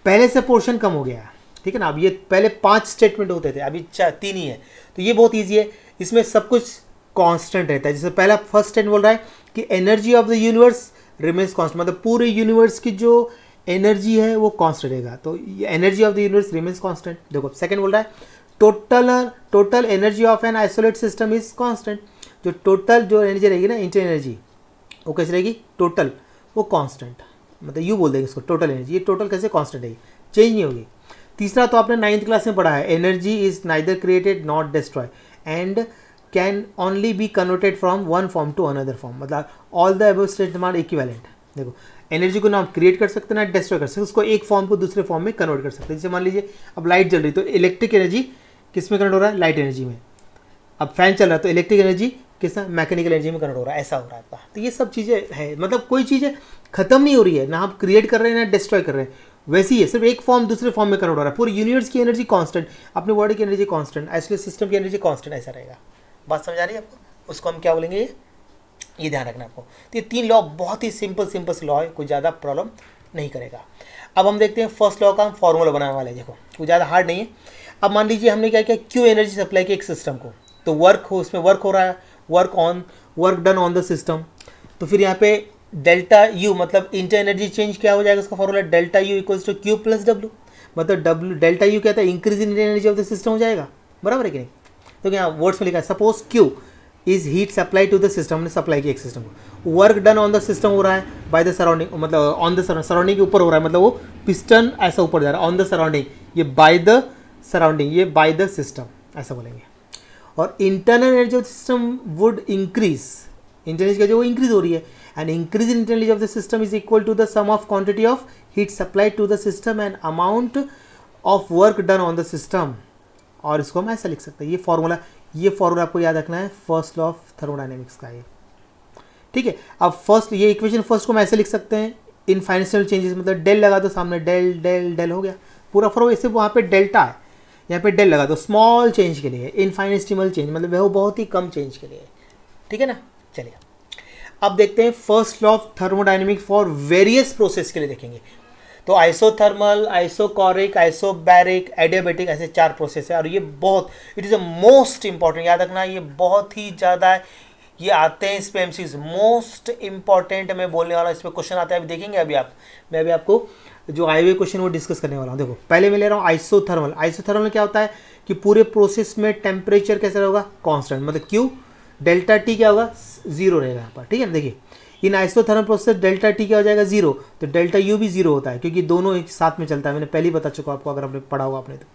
पहले से पोर्शन कम हो गया है, ठीक है ना। अब ये पहले 5 स्टेटमेंट होते थे, अभी 3 ही है, तो ये बहुत ईजी है, इसमें सब कुछ कांस्टेंट रहता है। जैसे पहला फर्स्ट स्टेटमेंट बोल रहा है कि energy of the universe remains constant, मतलब पूरे यूनिवर्स की जो एनर्जी है वो कांस्टेंट रहेगा, तो energy of the universe remains constant. देखो सेकंड बोल रहा है total energy of an isolate system is constant, जो टोटल जो एनर्जी रहेगी ना, इंटर एनर्जी, वो कैसे रहेगी, टोटल वो कांस्टेंट, मतलब यू बोल देंगे इसको टोटल एनर्जी, ये टोटल कैसे कांस्टेंट रहेगी, चेंज नहीं होगी। तीसरा तो आपने 9th क्लास में पढ़ा है, energy is neither created not destroy, and can only be converted from one form to another form, मतलब all the above state demand equivalent. देखो एनर्जी को ना आप क्रिएट कर सकते हैं ना डिस्ट्रॉय कर सकते हैं, उसको एक फॉर्म को दूसरे फॉर्म में कन्वर्ट कर सकते हैं। जैसे मान लीजिए अब लाइट जल रही तो इलेक्ट्रिक एनर्जी किस में कन्वर्ट हो रहा है, लाइट एनर्जी में। अब फैन चल रहा है तो इलेक्ट्रिक एनर्जी किस में, मैकेनिकल एनर्जी में कन्वर्ट हो रहा है, ऐसा हो रहा है आपका। तो ये सब चीज़ें है, मतलब कोई चीज़ें खत्म नहीं हो रही है, ना आप क्रिएट कर रहे हैं ना डिस्ट्रॉय कर रहे हैं, वैसे ही है, सिर्फ एक फॉर्म दूसरे फॉर्म में कन्वर्ट हो रहा है। पूरी यूनिवर्स की एनर्जी कांस्टेंट, अपने बॉडी की एनर्जी कांस्टेंट, आइसोलेट सिस्टम की एनर्जी कांस्टेंट, ऐसा रहेगा। बात समझ आ रही है आपको? उसको हम क्या बोलेंगे, ये ध्यान रखना आपको। तो ये 3 लॉ बहुत ही सिंपल लॉ है, कोई ज़्यादा प्रॉब्लम नहीं करेगा। अब हम देखते हैं फर्स्ट लॉ का हम फॉर्मूला बनाने वाले हैं। देखो कोई ज़्यादा हार्ड नहीं है। अब मान लीजिए हमने क्या किया, क्यू एनर्जी सप्लाई की एक सिस्टम को, तो उसमें वर्क हो रहा है, work done on the system. तो फिर यहाँ पे डेल्टा यू मतलब इंटर एनर्जी चेंज क्या हो जाएगा, उसका formula delta U equals to Q plus W, मतलब डब्ल्यू डेल्टा यू क्या था, increase in energy of the system हो जाएगा, बराबर है कि नहीं। तो यहाँ वर्ड्स में लिखा है suppose Q is heat supply to the system, ने सप्लाई की एक सिस्टम को, work done on the system हो रहा है बाय द सराउंडिंग, मतलब ऑन द सराउंडिंग के ऊपर हो रहा है, मतलब वो पिस्टन ऐसा ऊपर जा रहा है, ऑन द सराउंडिंग, ये बाय द सराउंडिंग, ये बाय द सिस्टम, ऐसा बोलेंगे। और internal energy of the system would increase, internal energy जो वो इंक्रीज हो रही है, and increase in internal energy of the system is equal to the sum of quantity of heat supply to the system and amount of work done on the system. और इसको हम ऐसा लिख सकते हैं, ये फॉर्मूला आपको याद रखना है, फर्स्ट लॉ ऑफ थर्मोडायनेमिक्स का ये, ठीक है। अब फर्स्ट ये इक्वेशन फर्स्ट को हम ऐसे लिख सकते हैं, इनफाइनेशनल चेंजेस, मतलब डेल लगा दो सामने, डेल डेल डेल हो गया पूरा फॉर्मूला। इससे वहाँ पे डेल्टा है, यहाँ पे डेल लगा दो, स्मॉल चेंज के लिए, इनफाइनेस्टिमल चेंज मतलब वो बहुत ही कम चेंज के लिए, ठीक है ना। चलिए अब देखते हैं first law of thermodynamics for various process के लिए देखेंगे। तो आइसोथर्मल, आइसोकोरिक, आइसोबैरिक, एडियाबैटिक, ऐसे 4 प्रोसेस है। और ये बहुत, it is a most important, याद रखना ये बहुत ही ज़्यादा ये आते हैं इस पे एमसीज, मोस्ट इंपॉर्टेंट मैं बोलने वाला हूँ, इस पर क्वेश्चन आता है, अभी देखेंगे। मैं अभी आपको जो आए हुए क्वेश्चन वो डिस्कस करने वाला हूँ। देखो पहले मैं ले रहा हूँ आइसोथर्मल। आइसोथर्मल में क्या होता है कि पूरे प्रोसेस में टेम्परेचर कैसा होगा, कांस्टेंट, मतलब क्यू डेल्टा टी क्या होगा, 0 रहेगा यहाँ पर, ठीक है ना। देखिए इन आइसोथर्मल प्रोसेस डेल्टा टी क्या हो जाएगा, 0, तो डेल्टा यू भी 0 होता है, क्योंकि दोनों एक साथ में चलता है, मैंने पहले ही बता चुका आपको, अगर आपने पढ़ा होगा आपने तो।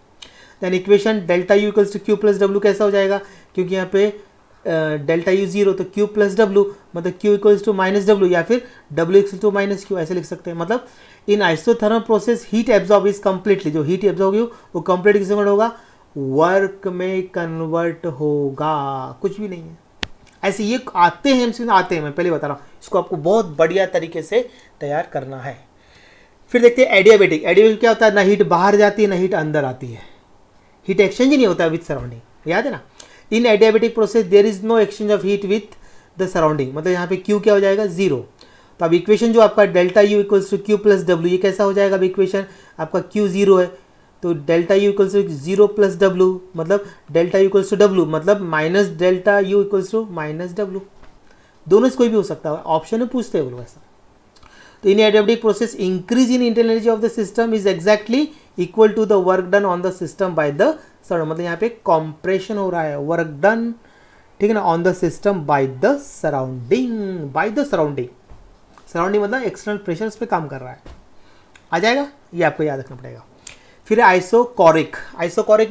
Then equation delta U equals to Q plus W कैसा हो जाएगा, क्योंकि यहाँ पे डेल्टा यू 0, तो क्यू प्लस डब्ल्यू मतलब Q equals to minus W, या फिर W equals to minus Q, ऐसे लिख सकते हैं। मतलब in isothermal process heat absorb is completely, जो हीट एब्जॉर्ब होगी वो कंप्लीट किसमें कन्वर्ट होगा, वर्क में कन्वर्ट होगा, कुछ भी नहीं है। ऐसे ये आते हैं एमसीक्यू आते हैं, मैं पहले बता रहा हूँ, इसको आपको बहुत बढ़िया तरीके से तैयार करना है। फिर देखते हैं एडियाबैटिक। एडियाबैटिक क्या होता है, ना हीट बाहर जाती है ना हीट अंदर आती है, हीट एक्सचेंज ही नहीं होता विथ सराउंडिंग, याद है ना। In adiabatic process there is no exchange of heat with the surrounding, मतलब यहाँ पे क्यू क्या हो जाएगा, 0। तो अब इक्वेशन जो आपका delta U equals to Q plus W, ये कैसा हो जाएगा, अब इक्वेशन आपका क्यू 0 है, तो delta U equals to 0 plus W, मतलब delta U equals to W, मतलब minus delta U equals to minus W, दोनों से कोई भी हो सकता है, ऑप्शन में पूछते हैं वो वैसा। तो in adiabatic process increase in internal energy of the system is exactly equal to the work done on the system by the surrounding, मतलब यहाँ पे कॉम्प्रेशन हो रहा है, वर्क डन, ठीक है ना, on the system by the surrounding, surrounding मतलब एक्सटर्नल प्रेशर उस पर काम कर रहा है, आ जाएगा, ये आपको याद रखना पड़ेगा। फिर आइसोकोरिक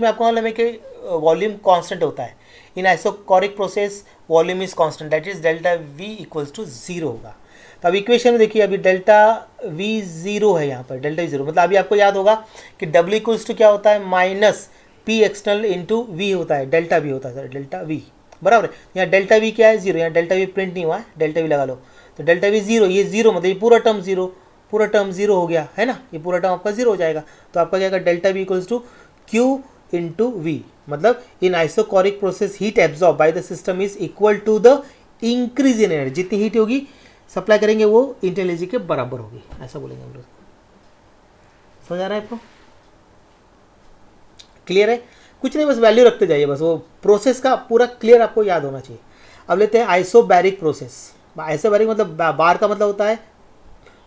में आपको मालूम है कि वॉल्यूम कांस्टेंट होता है। In isochoric process volume is constant, that is delta V equals to 0 होगा। तो अब इक्वेशन में देखिए, अभी डेल्टा वी 0 है, यहाँ पर डेल्टा वी 0, मतलब अभी आपको याद होगा कि डब्ल्यू इक्वल्स टू क्या होता है, minus P external into V होता है, डेल्टा वी होता है, डेल्टा वी, बराबर है। यहाँ डेल्टा वी क्या है, 0, यहाँ डेल्टा वी प्रिंट नहीं हुआ है, डेल्टा वी लगा लो, तो डेल्टा वी 0, ये 0 मतलब ये पूरा टर्म 0 हो गया है ना, ये पूरा टर्म आपका 0 हो जाएगा। तो आपका क्या होगा, delta V equals to Q into V, मतलब in isochoric process heat absorb by the system is equal to the increase in energy, जितनी हीट होगी सप्लाई करेंगे वो इंटरनल एनर्जी के बराबर होगी, ऐसा बोलेंगे हम लोग। समझ आ रहा है आपको, क्लियर है, कुछ नहीं, बस वैल्यू रखते जाइए, बस वो प्रोसेस का पूरा क्लियर आपको याद होना चाहिए। अब लेते हैं आइसोबैरिक प्रोसेस। आइसोबैरिक मतलब बार का मतलब होता है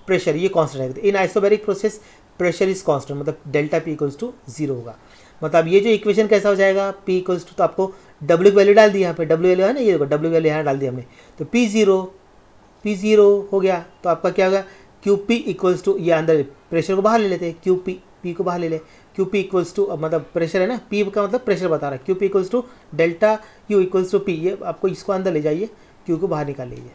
प्रेशर, ये कांस्टेंट है। In isobaric process pressure is constant, मतलब डेल्टा पी इक्वल्स टू 0 होगा। मतलब ये जो इक्वेशन कैसा हो जाएगा, पी इक्वल्स टू, तो आपको डब्ल्यू की वैल्यू डाल दी, यहाँ पे डब्ल्यू वैल्यू है ना, ये देखो डब्ल्यू वैल्यू यहाँ डाल दी हमने, तो पी जीरो हो गया। तो आपका क्या होगा, क्यू पी इक्वल्स टू, ये अंदर प्रेशर को बाहर ले लेते हैं, क्यू पी पी को बाहर ले ले, क्यू पी इक्वल्स टू, मतलब प्रेशर है ना, पी का मतलब प्रेशर बता रहा है, Q P equals to delta U equals to P, ये आपको इसको अंदर ले जाइए, क्यू को बाहर निकाल लीजिए,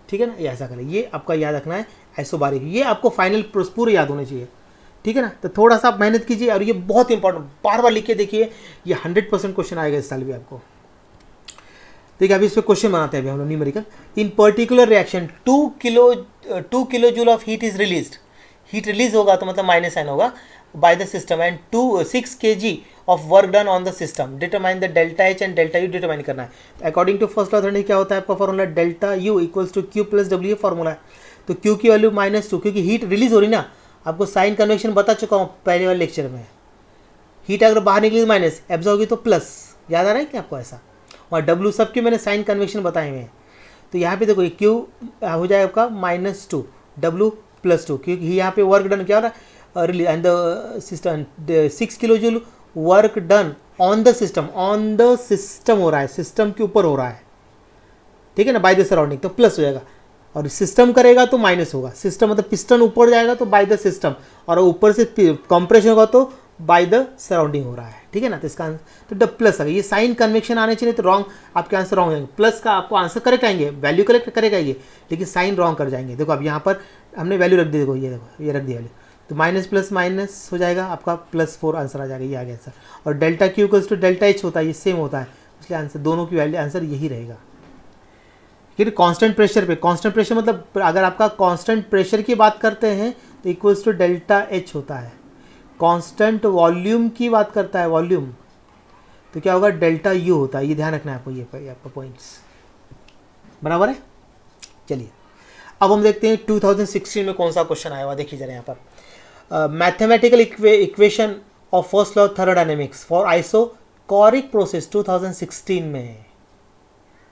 ठीक है ना, ये ऐसा करें, ये आपका याद रखना है आइसोबारिक, ये आपको फाइनल पूरे याद होने चाहिए, ठीक है ना। तो थोड़ा सा आप मेहनत कीजिए, और ये बहुत इंपॉर्टेंट, बार बार लिख के देखिए, ये 100% क्वेश्चन आएगा इस साल भी आपको। देखिए अभी इस पर क्वेश्चन बनाते हैं अभी हम लोग numerical. In particular reaction 2 kilo joule of heat is released, heat release होगा तो मतलब माइनस साइन होगा, by the system, and 6 kg of work done on the system, determine the delta H and delta U determine करना है। According to first law third क्या होता है आपका formula, delta U equals to Q plus W formula है। तो Q की value -2, क्योंकि हीट रिलीज हो रही ना, आपको साइन कन्वेक्शन बता चुका हूँ पहले वाले लेक्चर में, हीट अगर बाहर निकली तो माइनस, एब्जॉर्ब होगी तो प्लस, याद आ रहा है क्या आपको ऐसा, और डब्ल्यू सबके मैंने साइन कन्वेक्शन बताए हुए हैं। तो यहाँ पे देखो ये क्यू हो जाएगा आपका -2, डब्ल्यू +2, क्योंकि यहाँ पे वर्क डन क्या हो रहा है, and the system 6 kilo joule work done on the system हो रहा है, सिस्टम के ऊपर हो रहा है, ठीक है ना, बाय द सराउंडिंग, तो प्लस हो जाएगा, और सिस्टम करेगा तो माइनस होगा, सिस्टम मतलब पिस्टन ऊपर जाएगा तो बाय द सिस्टम, और ऊपर से कंप्रेशन होगा तो बाय द सराउंडिंग हो रहा है, ठीक है ना। तो इसका आंसर तो प्लस आएगा, ये साइन कन्वेक्शन आने चाहिए, तो रॉन्ग आपके आंसर रॉन्ग आएंगे, प्लस का आपको आंसर करेक्ट आएंगे, वैल्यू करेक्ट करेगा ये, लेकिन साइन रॉन्ग कर जाएंगे। देखो अब यहाँ पर हमने वैल्यू रख दी, देखो ये देखो ये रख दी वैल्यू, तो माइनस प्लस माइनस हो जाएगा आपका +4 आंसर आ जाएगा, ये आ गया आंसर। और delta Q equals to delta H होता है, ये सेम होता है, इसलिए आंसर दोनों की वैल्यू आंसर यही रहेगा। फिर कांस्टेंट प्रेशर पे, कांस्टेंट प्रेशर मतलब अगर आपका कांस्टेंट प्रेशर की बात करते हैं तो इक्वल्स टू डेल्टा एच होता है, कांस्टेंट वॉल्यूम की बात करता है वॉल्यूम तो क्या होगा, डेल्टा यू होता है, ये ध्यान रखना है आपको, ये आपका पॉइंट्स बराबर है। चलिए अब हम देखते हैं 2016 में कौन सा क्वेश्चन आया हुआ, देखिए जरा यहाँ पर, mathematical equation of first law of thermodynamics for isochoric process 2016 में,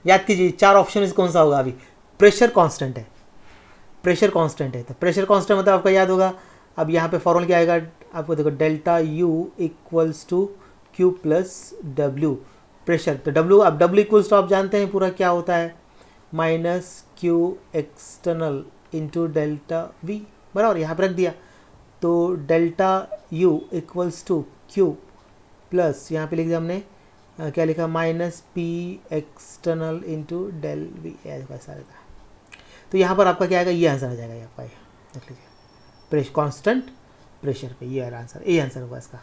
याद कीजिए 4 ऑप्शन में कौन सा होगा, अभी प्रेशर कांस्टेंट है, प्रेशर कांस्टेंट है, तो प्रेशर कांस्टेंट मतलब आपका याद होगा, अब यहाँ पे फॉर्मूला क्या आएगा आपको, देखो delta U equals to Q plus W, pressure, तो डब्ल्यू, अब डब्ल्यू इक्वल्स टू आप जानते हैं पूरा क्या होता है, -Q external into delta V, बराबर, यहाँ पर रख दिया, तो delta U equals to Q plus, यहाँ पे लिख दिया हमने क्या लिखा, -P external into del V, ऐसा रहता है। तो यहाँ पर आपका क्या आएगा, ये आंसर आ जाएगा, यहाँ पर देख लीजिए, प्रेशर कांस्टेंट प्रेशर पे, ये आंसर, ये आंसर होगा इसका,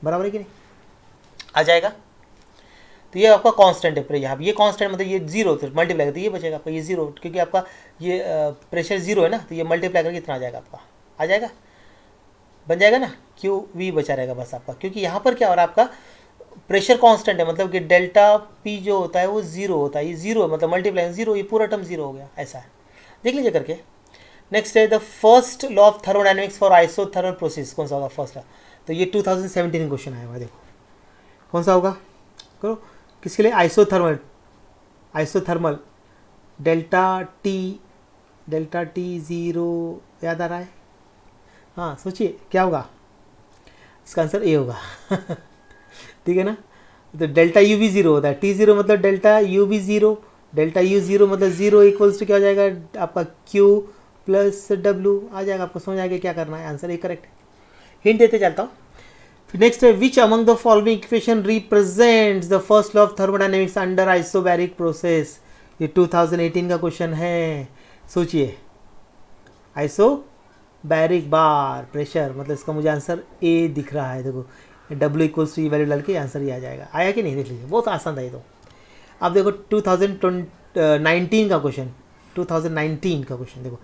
बराबर है कि नहीं, आ जाएगा। तो ये आपका कांस्टेंट है, यहाँ ये कांस्टेंट मतलब ये 0 तो मल्टीप्लाई करके ये बचेगा आपका, ये 0, क्योंकि आपका ये प्रेशर 0 है ना, तो ये मल्टीप्लाई करके इतना आ जाएगा आपका, आ जाएगा, बन जाएगा ना, क्यू वी बचा रहेगा बस आपका, क्योंकि यहाँ पर क्या हो रहा है आपका प्रेशर कांस्टेंट है, मतलब कि डेल्टा पी जो होता है वो 0 होता है, ये 0 मतलब मल्टीप्लाई 0, ये पूरा टर्म 0 हो गया, ऐसा है, देख लीजिए करके। नेक्स्ट है the first law of thermodynamics for isothermal process, कौन सा होगा फर्स्ट लॉ, तो ये 2017 क्वेश्चन आया हुआ है, देखो कौन सा होगा, करो किसके लिए, आइसोथर्मल डेल्टा टी 0 याद आ रहा है, हाँ सोचिए क्या होगा, इसका आंसर ए होगा ठीक है ना। तो डेल्टा यू भी 0 होता है, T0 मतलब डेल्टा यू भी 0, डेल्टा यू 0 मतलब 0 इक्वल्स टू क्या हो जाएगा आपका Q प्लस W आ जाएगा, आपको समझ आएगा क्या करना है, आंसर ए करेक्ट है। हिंट देते चलता हूँ। नेक्स्ट है which among the following equation represents the first law of thermodynamics under isobaric process, ये 2018 का क्वेश्चन है, सोचिए आइसोबैरिक बार प्रेशर, मतलब इसका मुझे आंसर ए दिख रहा है, देखो W इक्वल्स टू वैल्यू डाल के आंसर ये आ जाएगा, आया कि नहीं, देख लीजिए बहुत आसान था ये तो। अब देखो 2019 का क्वेश्चन, 2019 का क्वेश्चन देखो,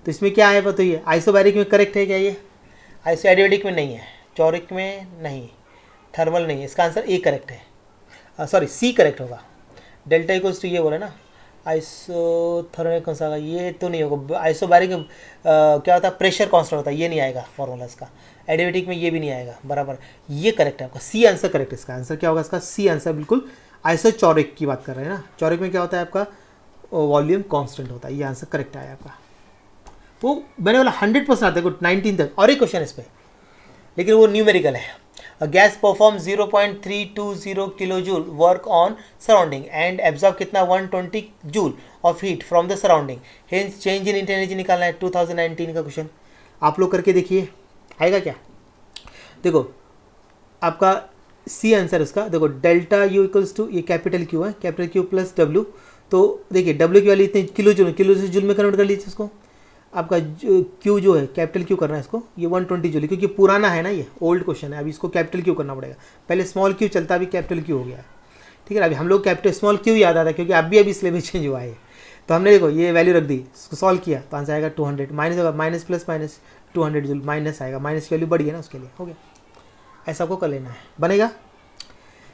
तो इसमें क्या है बताइए, आइसोबैरिक में करेक्ट है क्या, ये आइसोएडियाबैटिक में नहीं है, चौरिक में नहीं, थर्मल नहीं है, इसका आंसर ए करेक्ट है, सॉरी सी करेक्ट होगा, डेल्टा इक्वल्स टू ये बोला ना, आइसोथर्मल कौन सा होगा, ये तो नहीं होगा, आइसोबैरिक क्या होता है प्रेशर कांस्टेंट होता है, ये नहीं आएगा फॉर्मूला इसका, एडियाबैटिक में ये भी नहीं आएगा, बराबर, ये करेक्ट है आपका, सी आंसर करेक्ट, इसका आंसर क्या होगा, इसका सी आंसर बिल्कुल, आइसोचौरिक की बात कर रहे हैं ना, चौरिक में क्या होता है आपका वॉल्यूम कांस्टेंट होता है, ये आंसर करेक्ट आया आपका, वो मैंने बोला 100% आता है 19 तक। और एक क्वेश्चन इस पर, लेकिन वो न्यूमेरिकल है, A gas perform 0.320 kilojoule work on surrounding and absorb कितना 120 joule of heat from the surrounding. Hence change in energy निकालना है, 2019 का क्वेश्चन, आप लोग करके देखिए आएगा क्या, देखो आपका सी आंसर उसका, देखो डेल्टा यू इक्वल्स टू, ये कैपिटल क्यू है, कैपिटल क्यू प्लस डब्ल्यू। तो देखिए डब्ल्यू की वैल्यू इतनी, किलो जूल, किलो से जूल में कन्वर्ट कर लीजिए इसको। आपका क्यू जो है कैपिटल क्यू करना है इसको, ये 120 जूल, क्योंकि पुराना है ना, ये ओल्ड क्वेश्चन है, अभी इसको कैपिटल क्यू करना पड़ेगा। पहले स्मॉल क्यू चलता, अभी कैपिटल क्यू हो गया, ठीक है ना। अभी हम लोग कैपिटल स्मॉल क्यू याद आता है, क्योंकि अभी सिलेबस चेंज हुआ है। तो हमने देखो ये वैल्यू रख दी, इसको सॉल्व किया तो आंसर आएगा 200, माइनस होगा, minus plus minus 200 joule, minus आएगा, माइनस की वैल्यू बढ़ी है ना उसके लिए, हो गया। ऐसा आपको कर लेना है, बनेगा।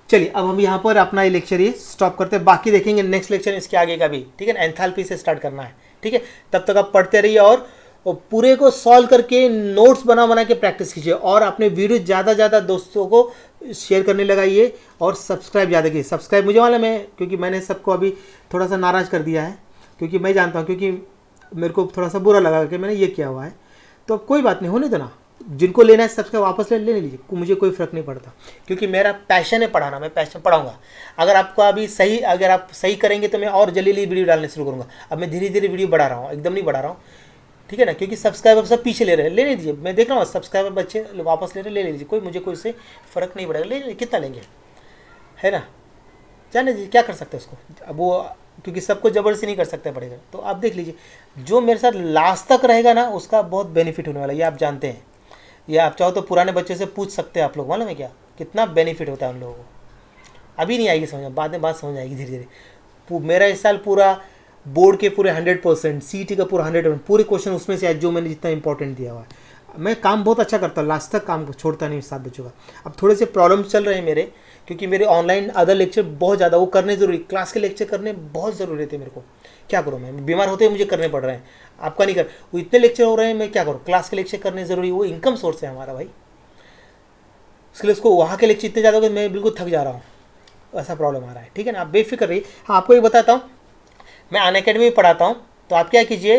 चलिए अब हम यहाँ पर अपना ये लेक्चर ये स्टॉप करते हैं, बाकी देखेंगे नेक्स्ट लेक्चर इसके आगे का भी, ठीक है ना। एंथैल्पी से स्टार्ट करना है, ठीक है। तब तक आप पढ़ते रहिए और पूरे को सॉल्व करके नोट्स बना के प्रैक्टिस कीजिए, और अपने वीडियो ज़्यादा दोस्तों को शेयर करने लगाइए, और सब्सक्राइब ज़्यादा कीजिए। सब्सक्राइब मुझे मालूम है, क्योंकि मैंने सबको अभी थोड़ा सा नाराज़ कर दिया है, क्योंकि मैं जानता हूँ, क्योंकि मेरे को थोड़ा सा बुरा लगा कि मैंने ये किया हुआ है। तो अब कोई बात नहीं, होने दो ना, जिनको लेना है सब्सक्राइब वापस ले लीजिए, मुझे कोई फ़र्क नहीं पड़ता, क्योंकि मेरा पैशन है पढ़ाना, मैं पैशन पढ़ाऊँगा। अगर आपको अभी सही, अगर आप सही करेंगे तो मैं और जल्दी वीडियो डालने शुरू करूँगा। अब मैं धीरे धीरे वीडियो बढ़ा रहा हूँ, एकदम नहीं बढ़ा रहा हूँ, ठीक है ना, क्योंकि सब्सक्राइबर सब पीछे ले रहे हैं, लेने दीजिए। मैं देख रहा हूँ सब्सक्राइबर बच्चे वापस ले रहे, ले लीजिए, कोई मुझे कोई उससे फ़र्क नहीं पड़ेगा, ले कितना लेंगे, है ना, जाने दीजिए, क्या कर सकते हैं उसको। अब वो, क्योंकि सबको ज़बरदस्ती नहीं कर सकते पड़ेगा। तो आप देख लीजिए, जो मेरे साथ लास्ट तक रहेगा ना, उसका बहुत बेनिफिट होने वाला है, ये आप जानते हैं। ये आप चाहो तो पुराने बच्चे से पूछ सकते हैं आप लोग, मालूम है क्या कितना बेनिफिट होता है उन लोगों को। अभी नहीं आएगी समझ, बाद में बात समझ आएगी धीरे धीरे। मेरा इस साल पूरा बोर्ड के पूरे 100%, सीईटी का पूरा 100%, पूरे क्वेश्चन उसमें से जो मैंने जितना इंपॉर्टेंट दिया हुआ है। मैं काम बहुत अच्छा करता हूँ, लास्ट तक काम को छोड़ता नहीं साथ बच्चों का। अब थोड़े से प्रॉब्लम्स चल रहे हैं मेरे, क्योंकि मेरे ऑनलाइन अदर लेक्चर बहुत ज़्यादा वो करने ज़रूरी, क्लास के लेक्चर करने बहुत ज़रूरी थे मेरे को। क्या करूँ, मैं बीमार होते मुझे करने पड़ रहे हैं, आपका नहीं कर, वो इतने लेक्चर हो रहे हैं, मैं क्या करूँ, क्लास के लेक्चर करने ज़रूरी, वो इनकम सोर्स है हमारा भाई। इसके लिए उसको वहाँ के लेक्चर इतने ज़्यादा हो गए, मैं बिल्कुल थक जा रहा हूँ, ऐसा प्रॉब्लम आ रहा है, ठीक है ना। आप बेफिक्र रहिए। हाँ, आपको ये बताता हूँ, मैं अनअकैडमी में पढ़ाता हूँ, तो आप क्या कीजिए,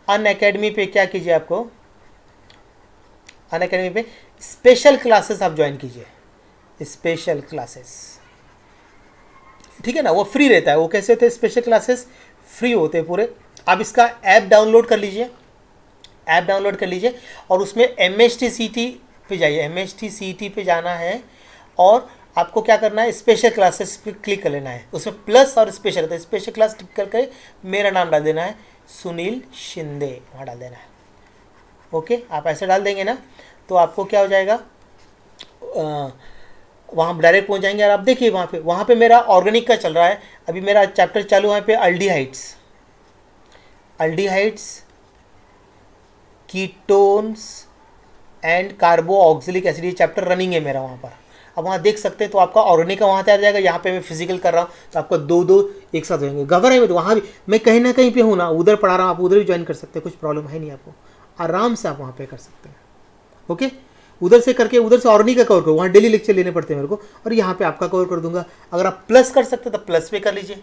अनअकैडमी पे क्या कीजिए, आपको अनअकैडमी पे स्पेशल क्लासेस आप ज्वाइन कीजिए, स्पेशल क्लासेस, ठीक है ना। वो फ्री रहता है। वो कैसे होते हैं स्पेशल क्लासेस, फ्री होते हैं पूरे। आप इसका ऐप डाउनलोड कर लीजिए, ऐप डाउनलोड कर लीजिए, और उसमें MHTCT पे जाइए, MHTCT पे जाना है, और आपको क्या करना है, स्पेशल क्लासेस पे क्लिक कर लेना है। उसमें प्लस और स्पेशल होता है, स्पेशल क्लास टिक करके मेरा नाम डाल देना है, सुनील शिंदे, वहाँ डाल देना है। ओके, आप ऐसे डाल देंगे ना, तो आपको क्या हो जाएगा, वहाँ डायरेक्ट पहुँच जाएंगे। और आप देखिए वहाँ पे मेरा ऑर्गेनिक का चल रहा है, अभी मेरा चैप्टर चालू है, वहाँ पे aldehydes, ketones and carboxylic acid, ये चैप्टर रनिंग है मेरा वहाँ पर। अब वहाँ देख सकते हैं, तो आपका ऑर्गेनिक का वहाँ तैयार जाएगा। यहाँ पे मैं फिजिकल कर रहा हूँ, तो आपको दो एक साथ होंगे। गवर है, तो वहाँ भी मैं कहीं ना कहीं पे हूँ ना, उधर पढ़ा रहा हूँ, आप उधर भी ज्वाइन कर सकते हैं, कुछ प्रॉब्लम है नहीं आपको, आराम से आप वहाँ पे कर सकते हैं। ओके, उधर से करके उधर से ऑर्गेनिक का कवर करो, वहाँ डेली लेक्चर लेने पड़ते हैं मेरे को, और यहाँ पे आपका कवर कर दूंगा। अगर आप प्लस कर सकते हैं तो प्लस पे कर लीजिए,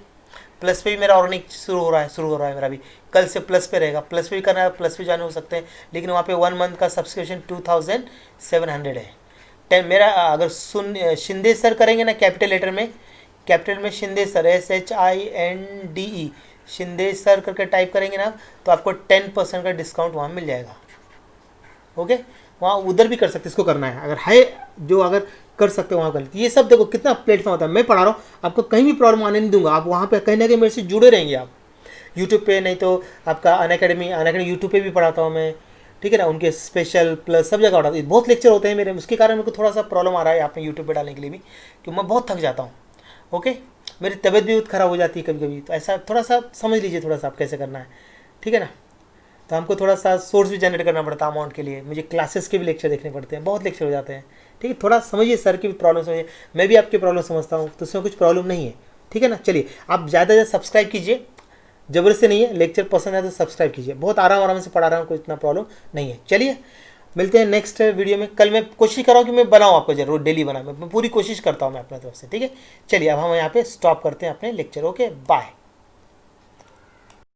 प्लस पे भी मेरा ऑर्गेनिक शुरू हो रहा है मेरा भी, कल से प्लस पे रहेगा। प्लस पे भी करना है, प्लस पे ज्वाइन हो सकते हैं, लेकिन वहाँ पे 1 मंथ का सब्सक्रिप्शन 2700 है। 10 मेरा, अगर शिंदे सर करेंगे ना, कैपिटल लेटर में, कैपिटल में Shinde sir, SHINDE, Shinde sir करके टाइप करेंगे ना, तो आपको 10% का डिस्काउंट वहाँ मिल जाएगा। ओके, वहाँ उधर भी कर सकते, इसको करना है, अगर है जो अगर कर सकते हो वहाँ कर। ये सब देखो कितना प्लेटफॉर्म होता है, मैं पढ़ा रहा हूँ, आपको कहीं भी प्रॉब्लम आने नहीं दूंगा। आप वहाँ पे कहीं ना कहीं मेरे से जुड़े रहेंगे आप, यूट्यूब पे, नहीं तो आपका अनअकैडमी यूट्यूब पे भी पढ़ाता हूँ मैं, ठीक है ना। उनके स्पेशल प्लस सब जगह पढ़ाता हूँ, बहुत लेक्चर होते हैं मेरे, उसके कारण मेरे को थोड़ा सा प्रॉब्लम आ रहा है आपने यूट्यूब पर डालने के लिए भी, क्योंकि मैं बहुत थक जाता हूँ। ओके, मेरी तबीयत भी बहुत ख़राब हो जाती है कभी कभी, तो ऐसा थोड़ा सा समझ लीजिए, थोड़ा सा आप कैसे करना है, ठीक है ना। तो हमको थोड़ा सा सोर्स भी जनरेट करना पड़ता है अमाउंट के लिए, मुझे क्लासेस के भी लेक्चर देखने पड़ते हैं, बहुत लेक्चर हो जाते हैं, ठीक है। थोड़ा समझिए, सर की भी प्रॉब्लम समझिए, मैं भी आपकी प्रॉब्लम समझता हूँ, तो उसमें कुछ प्रॉब्लम नहीं है, ठीक है ना। चलिए, आप ज़्यादा से ज़्यादा सब्सक्राइब कीजिए, ज़बरदस्ती नहीं है, लेक्चर पसंद है तो सब्सक्राइब कीजिए, बहुत आराम से पढ़ा रहा हूँ, कोई इतना प्रॉब्लम नहीं है। चलिए, मिलते हैं नेक्स्ट वीडियो में। कल मैं कोशिश कर रहा हूँ कि मैं बनाऊँ आपको जरूर, डेली बनाऊँ, मैं पूरी कोशिश करता हूँ मैं अपने तरफ से, ठीक है। चलिए, अब हम यहाँ पे स्टॉप करते हैं अपने लेक्चर। Okay, bye.